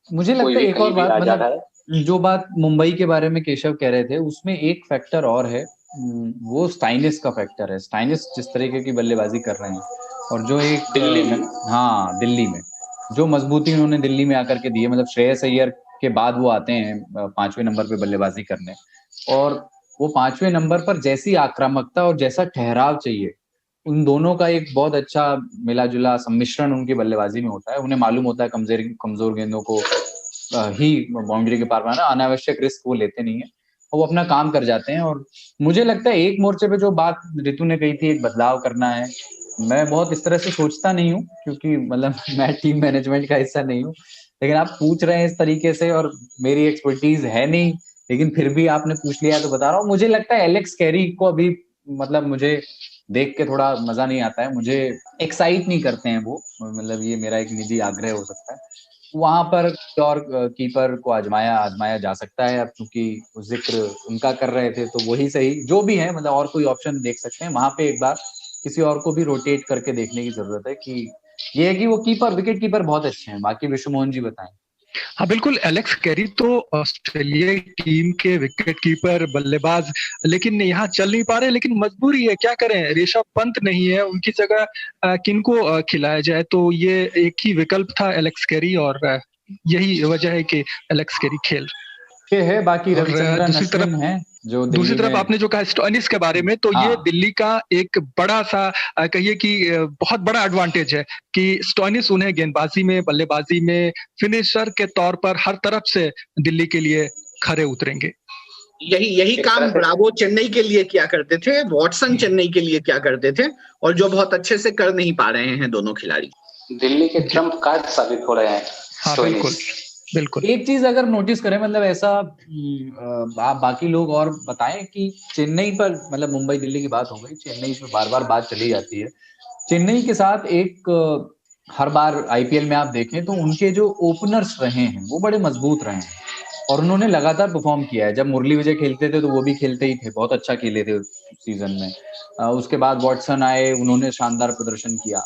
मुझे लगता है एक और बात, मतलब जो बात मुंबई के बारे में केशव कह रहे थे, उसमें एक फैक्टर और है वो स्टाइनिस का फैक्टर है। स्टाइनिस जिस तरीके की बल्लेबाजी कर रहे हैं और जो एक दिल्ली में, हाँ दिल्ली में जो मजबूती उन्होंने दिल्ली में आकर के दी है, मतलब श्रेयस अय्यर के बाद वो आते हैं 5वें नंबर पे बल्लेबाजी करने, और वो 5वें नंबर पर जैसी आक्रामकता और जैसा ठहराव चाहिए, उन दोनों का एक बहुत अच्छा मिला जुला सम्मिश्रण उनकी बल्लेबाजी में होता है। उन्हें मालूम होता है कमजोर गेंदों को ही बाउंड्री के पार मारना, अनावश्यक रिस्क वो लेते नहीं है और वो अपना काम कर जाते हैं। और मुझे लगता है एक मोर्चे पे जो बात रितु ने कही थी, एक बदलाव करना है, मैं बहुत इस तरह से सोचता नहीं हूँ, क्योंकि मतलब मैं टीम मैनेजमेंट का हिस्सा नहीं हूँ, लेकिन आप पूछ रहे हैं इस तरीके से और मेरी एक्सपर्टीज है नहीं, लेकिन फिर भी आपने पूछ लिया तो बता रहा हूँ। मुझे लगता है एलेक्स कैरी को अभी मतलब मुझे देख के थोड़ा मजा नहीं आता है, मुझे एक्साइट नहीं करते हैं वो, मतलब ये मेरा एक निजी आग्रह हो सकता है। वहां पर और कीपर को आजमाया जा सकता है। अब चूंकि जिक्र उनका कर रहे थे तो वही सही, जो भी है मतलब और कोई ऑप्शन देख सकते हैं वहां पे, एक बार किसी और को भी रोटेट करके देखने की जरूरत है। कि ये है कि वो विकेट कीपर बहुत अच्छे हैं। बाकी विश्वमोहन जी बताएं। हाँ बिल्कुल, एलेक्स कैरी तो ऑस्ट्रेलियाई टीम के विकेट कीपर बल्लेबाज, लेकिन यहाँ चल नहीं पा रहे, लेकिन मजबूरी है, क्या करें, ऋषभ पंत नहीं है, उनकी जगह किनको खिलाया जाए, तो ये एक ही विकल्प था एलेक्स कैरी, और यही वजह है कि एलेक्स कैरी खेल है। बाकी रविचंद्रन अश्विन है जो दूसरी तरफ आपने जो कहा स्टोइनिस के बारे में, तो ये दिल्ली का एक बड़ा सा कहिए कि बहुत बड़ा एडवांटेज है कि स्टोइनिस उन्हें गेंदबाजी में, बल्लेबाजी में फिनिशर के तौर पर हर तरफ से दिल्ली के लिए खरे उतरेंगे। यही काम ब्रावो चेन्नई के लिए क्या करते थे, वॉटसन चेन्नई के लिए क्या करते थे, और जो बहुत अच्छे से कर नहीं पा रहे हैं दोनों खिलाड़ी, दिल्ली के ट्रम्प कार्ड साबित हो रहे हैं। हाँ बिल्कुल। एक चीज अगर नोटिस करें, मतलब ऐसा आप बाकी लोग और बताएं कि चेन्नई पर, मतलब मुंबई दिल्ली की बात हो गई, चेन्नई पे बार बार बात चली जाती है। चेन्नई के साथ एक हर बार आईपीएल में आप देखें तो उनके जो ओपनर्स रहे हैं वो बड़े मजबूत रहे हैं और उन्होंने लगातार परफॉर्म किया है। जब मुरली विजय खेलते थे तो वो भी खेलते ही थे, बहुत अच्छा खेले थे सीजन में। उसके बाद वॉटसन आए, उन्होंने शानदार प्रदर्शन किया।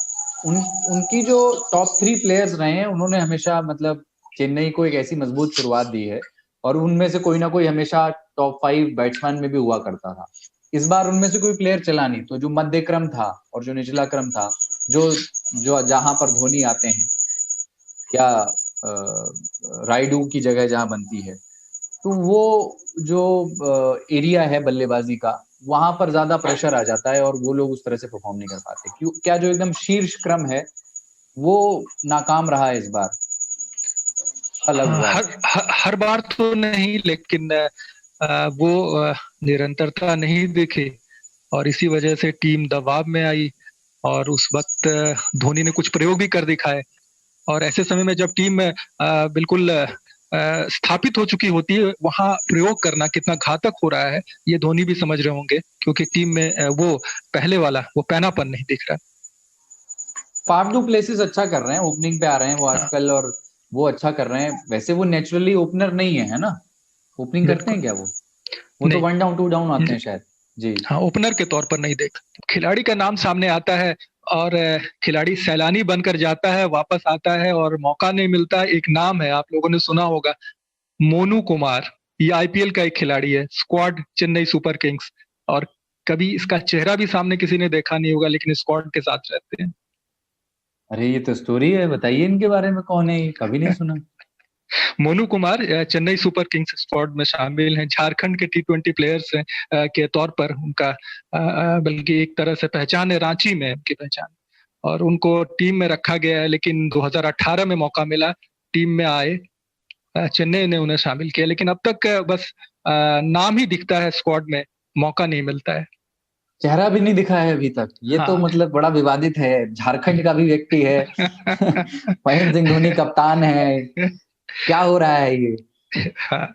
उनकी जो टॉप 3 प्लेयर्स रहे हैं उन्होंने हमेशा मतलब चेन्नई को एक ऐसी मजबूत शुरुआत दी है, और उनमें से कोई ना कोई हमेशा टॉप 5 बैट्समैन में भी हुआ करता था। इस बार उनमें से कोई प्लेयर चला नहीं, तो जो मध्य क्रम था और जो निचला क्रम था, जो जहां पर धोनी आते हैं, क्या राइडू की जगह जहां बनती है, तो वो जो एरिया है बल्लेबाजी का, वहां पर ज्यादा प्रेशर आ जाता है और वो लोग उस तरह से परफॉर्म नहीं कर पाते। क्यों, क्या जो एकदम शीर्ष क्रम है वो नाकाम रहा है इस बार? हर बार तो नहीं, लेकिन वो निरंतरता नहीं दिखी और इसी वजह से टीम दबाव में आई, और उस वक्त धोनी ने कुछ प्रयोग भी कर दिखाए। और ऐसे समय में जब टीम बिल्कुल स्थापित हो चुकी होती है, वहां प्रयोग करना कितना घातक हो रहा है ये धोनी भी समझ रहे होंगे, क्योंकि टीम में वो पहले वाला वो पैनापन नहीं दिख रहा। फाफ डू प्लेसिस अच्छा कर रहे हैं, ओपनिंग पे आ रहे हैं वो आजकल, और वो अच्छा कर रहे हैं। वैसे वो नेचुरली ओपनर नहीं है ना? ओपनिंग करते हैं क्या वो तो 1 डाउन 2 डाउन आते हैं शायद जी। हाँ, ओपनर के तौर पर नहीं देख। खिलाड़ी का नाम सामने आता है और खिलाड़ी सैलानी बनकर जाता है, वापस आता है और मौका नहीं मिलता। एक नाम है, आप लोगों ने सुना होगा, मोनू कुमार। ये आईपीएल का एक खिलाड़ी है, स्क्वाड चेन्नई सुपर किंग्स, और कभी इसका चेहरा भी सामने किसी ने देखा नहीं होगा, लेकिन स्क्वाड के साथ रहते हैं। अरे ये तो स्टोरी है, बताइए इनके बारे में, कौन है ये? कभी नहीं सुना। Monu Kumar Chennai super Kings squad में शामिल हैं। झारखंड के T20 प्लेयर्स के तौर पर उनका बल्कि एक तरह से पहचान है, रांची में उनकी पहचान, और उनको टीम में रखा गया है। लेकिन 2018 में मौका मिला, टीम में आए, चेन्नई ने उन्हें शामिल किया, लेकिन अब तक बस नाम ही दिखता है स्क्वाड में, मौका नहीं मिलता है। चेहरा भी नहीं दिखा है अभी तक। ये तो मतलब बड़ा विवादित है। झारखंड का भी व्यक्ति है, महेंद्र सिंह धोनी कप्तान है, क्या हो रहा है ये? हाँ,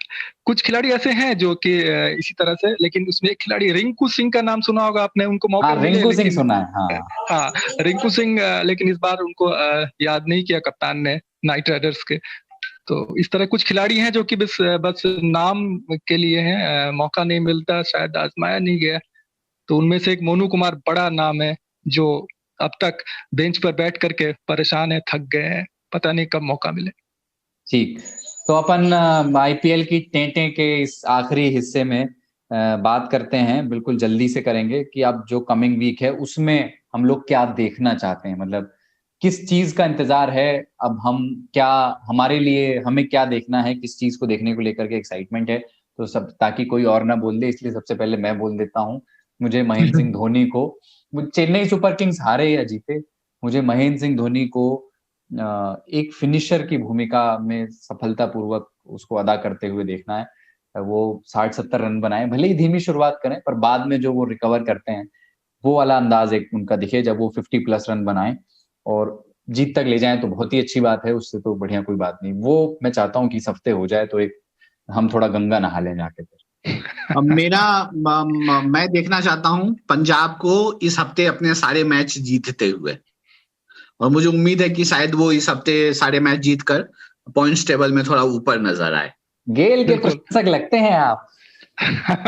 कुछ खिलाड़ी ऐसे हैं जो कि इसी तरह से, लेकिन उसमें एक खिलाड़ी रिंकू सिंह का नाम सुना होगा आपने, उनको मौका मिले। रिंकू सिंह सुना है। हाँ, रिंकू सिंह, लेकिन इस बार उनको याद नहीं किया कप्तान ने नाइट राइडर्स के। तो इस तरह कुछ खिलाड़ी हैं जो कि बस नाम के लिए हैं, मौका नहीं मिलता, शायद आजमाया नहीं गया। तो उनमें से एक मोनू कुमार बड़ा नाम है, जो अब तक बेंच पर बैठ करके परेशान है, थक गए हैं, पता नहीं कब मौका मिले। ठीक, तो अपन आईपीएल की टेंटे के इस आखिरी हिस्से में बात करते हैं, बिल्कुल जल्दी से करेंगे कि अब जो कमिंग वीक है उसमें हम लोग क्या देखना चाहते हैं, मतलब किस चीज का इंतजार है, अब हम क्या, हमारे लिए हमें क्या देखना है, किस चीज को देखने को लेकर के एक्साइटमेंट है। तो सब, ताकि कोई और ना बोल दे, इसलिए सबसे पहले मैं बोल देता हूँ। मुझे महेंद्र सिंह धोनी को, चेन्नई सुपर किंग्स हारे या जीते, मुझे महेंद्र सिंह धोनी को एक फिनिशर की भूमिका में सफलतापूर्वक उसको अदा करते हुए देखना है। वो 60-70 रन बनाए, भले ही धीमी शुरुआत करें, पर बाद में जो वो रिकवर करते हैं, वो वाला अंदाज एक उनका दिखे जब वो 50+ रन बनाए और जीत तक ले जाएं, तो बहुत ही अच्छी बात है। उससे तो बढ़िया कोई बात नहीं। वो मैं चाहता हूँ कि इस हफ्ते हो जाए, तो एक हम थोड़ा गंगा नहा लें जाके फिर। मैं देखना चाहता हूँ पंजाब को इस हफ्ते अपने सारे मैच जीतते हुए, और मुझे उम्मीद है कि शायद वो इस हफ्ते सारे मैच जीतकर पॉइंट्स टेबल में थोड़ा ऊपर नजर आए। गेल के प्रशंसक लगते हैं आप।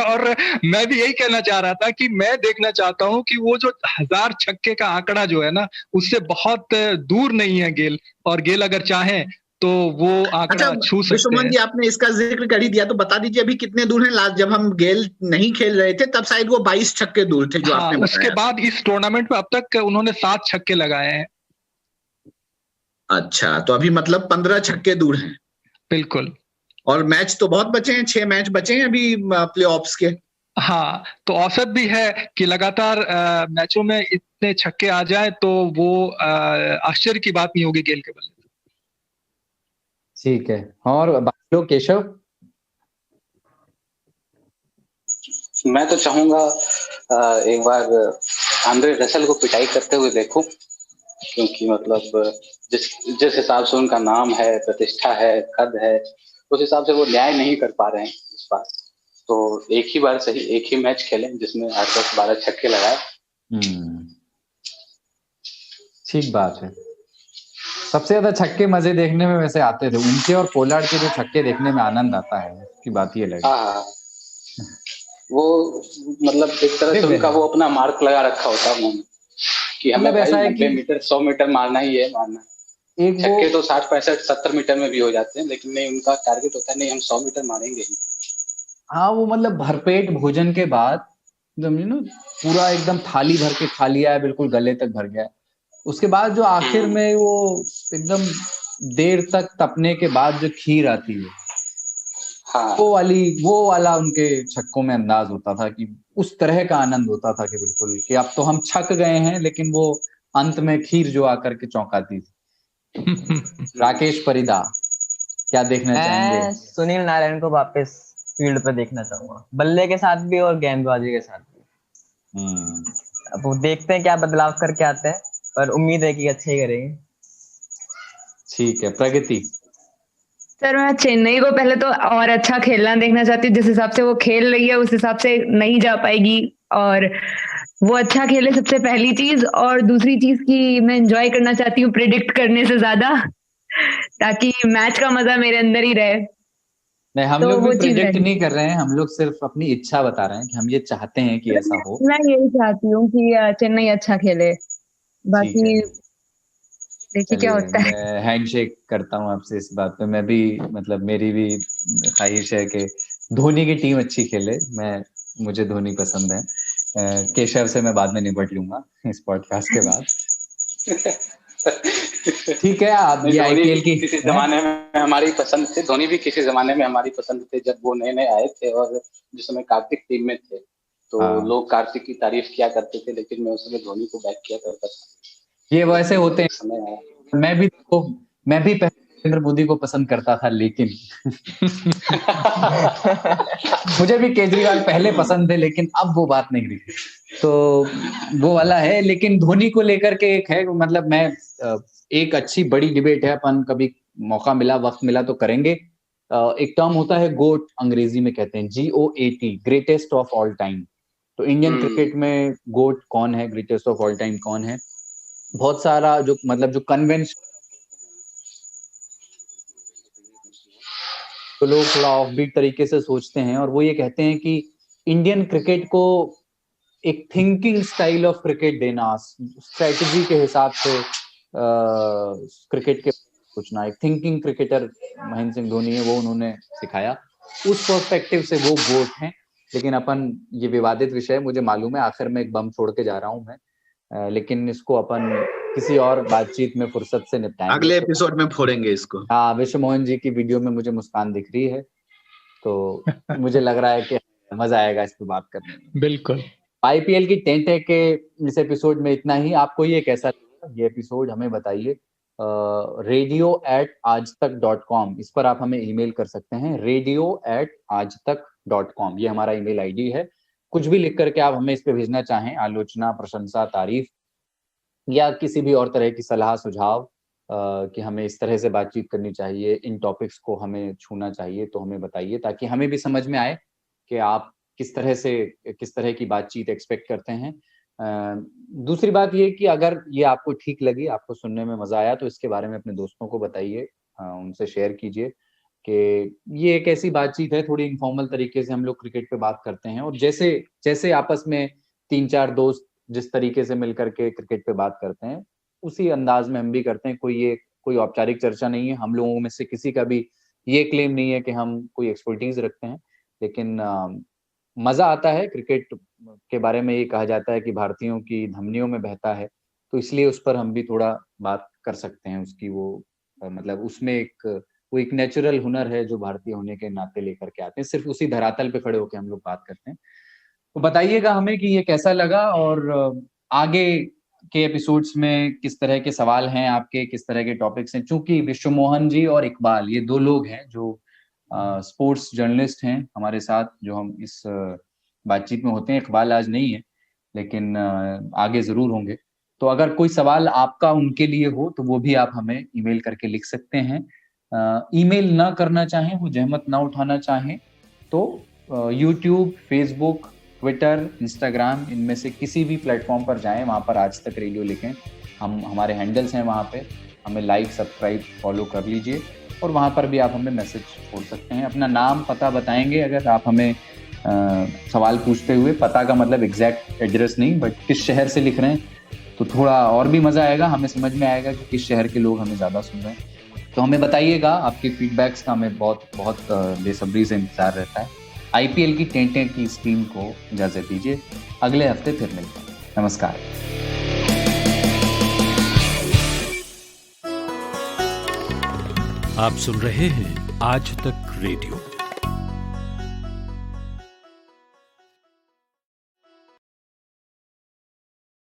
और मैं भी यही कहना चाह रहा था कि मैं देखना चाहता हूं कि वो जो 1000 छक्के का आंकड़ा जो है ना, उससे बहुत दूर नहीं है गेल, और गेल अगर चाहें तो वो आंकड़ा छू सकते हैं। विश्वमन जी, आपने इसका जिक्र कर ही दिया, तो बता दीजिए अभी कितने दूर हैं। लास्ट जब हम गेल नहीं खेल रहे थे तब शायद वो 22 छक्के दूर थे, जो आपने बताया। उसके बाद इस टूर्नामेंट में अब तक उन्होंने 7 छक्के लगाए हैं। अच्छा, तो अभी मतलब 15 छक्के दूर हैं। बिल्कुल। और मैच तो बहुत बचे हैं, 6 मैच बचे हैं अभी प्लेऑफ्स के। हाँ, तो औसत भी है कि लगातार मैचों में इतने छक्के आ जाए तो वो आश्चर्य की बात नहीं होगी गेल के बल्ले। ठीक है, और बाकी लोग, केशव? मैं तो चाहूंगा एक बार आंद्रे रसल को पिटाई करते हुए देखूं, क्योंकि मतलब जिस हिसाब से उनका नाम है, प्रतिष्ठा है, कद है, उस हिसाब से वो न्याय नहीं कर पा रहे हैं इस बार। तो एक ही बार सही, एक ही मैच खेलें जिसमें 8-10-12 छक्के लगाए। ठीक बात है। सबसे ज्यादा छक्के मजे देखने में वैसे आते थे उनके, और पोलार्ड के जो छक्के देखने में आनंद आता है, उसकी बात ही अलग है। वो मतलब एक तरह से उनका वो अपना मार्क लगा रखा होता है उन्होंने कि हमें ऐसा है 90 मीटर 100 मीटर मारना ही है, मारना है। एक छक्के तो 60, 65, 70 मीटर में भी हो जाते हैं, लेकिन नहीं, उनका टारगेट होता है नहीं, हम 100 मीटर मारेंगे ही। हाँ, वो मतलब भरपेट भोजन के बाद ना पूरा एकदम थाली भर के खा लिया है, बिल्कुल गले तक भर गया है, उसके बाद जो आखिर में वो एकदम देर तक तपने के बाद जो खीर आती है, हाँ, वो वाला उनके छक्कों में अंदाज होता था कि उस तरह का आनंद होता था कि बिल्कुल कि अब तो हम छक गए हैं, लेकिन वो अंत में खीर जो आकर के चौंकाती थी। राकेश परिदा, क्या देखना चाहेंगे? सुनील नारायण को वापस फील्ड पे देखना चाहूंगा, बल्ले के साथ भी और गेंदबाजी के साथ भी। अब वो देखते हैं क्या बदलाव करके आते हैं, पर उम्मीद है कि अच्छे ही करेंगे। ठीक है, प्रगति? सर, मैं चेन्नई को पहले तो और अच्छा खेलना देखना चाहती हूँ। जिस हिसाब से वो खेल रही है उस हिसाब से नहीं जा पाएगी, और वो अच्छा खेले, सबसे पहली चीज। और दूसरी चीज की मैं एंजॉय करना चाहती हूँ प्रेडिक्ट करने से ज्यादा, ताकि मैच का मजा मेरे अंदर ही रहे। नहीं, हम लोग भी प्रेडिक्ट नहीं कर रहे हैं, हम लोग सिर्फ अपनी इच्छा बता रहे हैं कि हम ये चाहते हैं कि ऐसा हो। मैं यही चाहती हूँ कि चेन्नई अच्छा खेले, बाकी देखिए क्या होता है। मैं हैंडशेक करता हूँ आपसे इस बात पे। मैं भी, मतलब मेरी भी ख्वाहिश है कि धोनी की टीम अच्छी खेले। मुझे धोनी पसंद है। केशव से मैं बाद में निपट लूंगा इस पॉडकास्ट के बाद। ठीक है, आप ये आईपीएल की किसी जमाने में हमारी पसंद थे, धोनी भी किसी जमाने में हमारी पसंद थे, जब वो नए आए थे और जिस समय कार्तिक टीम में थे, तो लोग कार्तिक की तारीफ किया करते थे, लेकिन मैं उस समय धोनी को बैक किया करता था। ये वैसे होते हैं। मैं भी पहले नरेंद्र मोदी को पसंद करता था, लेकिन मुझे भी केजरीवाल पहले पसंद थे, लेकिन अब वो बात नहीं रही। तो वो वाला है। लेकिन धोनी को लेकर के एक है, मतलब मैं एक अच्छी बड़ी डिबेट है, अपन कभी मौका मिला, वक्त मिला तो करेंगे। एक टर्म होता है गोट, अंग्रेजी में कहते हैं GOAT, greatest of all time. तो इंडियन क्रिकेट में गोट कौन है, ग्रेटेस्ट ऑफ ऑल टाइम कौन है? बहुत सारा जो कन्वेंशन, तो लोग थोड़ा ऑफबीट तरीके से सोचते हैं, और वो ये कहते हैं कि इंडियन क्रिकेट को एक थिंकिंग स्टाइल ऑफ क्रिकेट देना, स्ट्रेटजी के हिसाब से क्रिकेट के सोचना। एक थिंकिंग क्रिकेटर महेंद्र सिंह धोनी है, वो उन्होंने सिखाया। उस पर्सपेक्टिव से वो गोट हैं। लेकिन अपन ये विवादित विषय मुझे मालूम है, आखिर में एक बम छोड़ के जा रहा हूँ मैं, लेकिन इसको अपन किसी और बातचीत में फुर्सत से निपटाएंगे। अगले एपिसोड में फोड़ेंगे इसको। हाँ, विश्व मोहन जी की वीडियो में मुझे मुस्कान दिख रही है, तो मुझे लग रहा है कि मजा आएगा इस पे बात करने में। बिल्कुल। आईपीएल की टेंटे के इस एपिसोड में इतना ही। आपको ये कैसा लगा ये एपिसोड, हमें बताइए। radio@aajtak.com इस पर आप हमें ईमेल कर सकते हैं। radio@aajtak.com ये हमारा ईमेल आईडी है। कुछ भी लिख करके आप हमें इस पे भेजना चाहें, आलोचना, प्रशंसा, तारीफ या किसी भी और तरह की सलाह सुझाव कि हमें इस तरह से बातचीत करनी चाहिए, इन टॉपिक्स को हमें छूना चाहिए, तो हमें बताइए, ताकि हमें भी समझ में आए कि आप किस तरह की बातचीत एक्सपेक्ट करते हैं। दूसरी बात ये कि अगर ये आपको ठीक लगी, आपको सुनने में मजा आया, तो इसके बारे में अपने दोस्तों को बताइए, उनसे शेयर कीजिए कि ये एक ऐसी बातचीत है, थोड़ी इनफॉर्मल तरीके से हम लोग क्रिकेट पे बात करते हैं, और जैसे आपस में 3-4 दोस्त जिस तरीके से मिलकर के क्रिकेट पे बात करते हैं, उसी अंदाज में हम भी करते हैं। कोई औपचारिक चर्चा नहीं है, हम लोगों में से किसी का भी ये क्लेम नहीं है कि हम कोई एक्सपर्टीज रखते हैं, लेकिन मजा आता है। क्रिकेट के बारे में ये कहा जाता है कि भारतीयों की धमनियों में बहता है, तो इसलिए उस पर हम भी थोड़ा बात कर सकते हैं। उसकी मतलब उसमें वो एक नेचुरल हुनर है जो भारतीय होने के नाते लेकर के आते हैं, सिर्फ उसी धरातल पे खड़े होकर हम लोग बात करते हैं। तो बताइएगा हमें कि ये कैसा लगा, और आगे के एपिसोड्स में किस तरह के सवाल हैं आपके, किस तरह के टॉपिक्स हैं। चूंकि विश्व मोहन जी और इकबाल ये 2 लोग हैं जो स्पोर्ट्स जर्नलिस्ट हैं हमारे साथ, जो हम इस बातचीत में होते हैं। इकबाल आज नहीं है, लेकिन आगे जरूर होंगे। तो अगर कोई सवाल आपका उनके लिए हो तो वो भी आप हमें ईमेल करके लिख सकते हैं। ईमेल ना करना चाहें, वो जहमत ना उठाना चाहें, तो यूट्यूब, फेसबुक, ट्विटर, इंस्टाग्राम, इनमें से किसी भी प्लेटफॉर्म पर जाएं, वहाँ पर आज तक रेडियो लिखें। हमारे हैंडल्स हैं वहाँ पे, हमें लाइक, सब्सक्राइब, फॉलो कर लीजिए, और वहाँ पर भी आप हमें मैसेज छोड़ सकते हैं। अपना नाम, पता बताएंगे अगर आप हमें सवाल पूछते हुए। पता का मतलब एग्जैक्ट एड्रेस नहीं, बट किस शहर से लिख रहे हैं, तो थोड़ा और भी मजा आएगा, हमें समझ में आएगा कि किस शहर के लोग हमें ज्यादा सुन रहे हैं। तो हमें बताइएगा, आपके फीडबैक्स का हमें बहुत बहुत बेसब्री से इंतजार रहता है। आईपीएल की टेंटे की इस टीम को इजाजत दीजिए, अगले हफ्ते फिर मिलते हैं। नमस्कार। आप सुन रहे हैं आज तक रेडियो।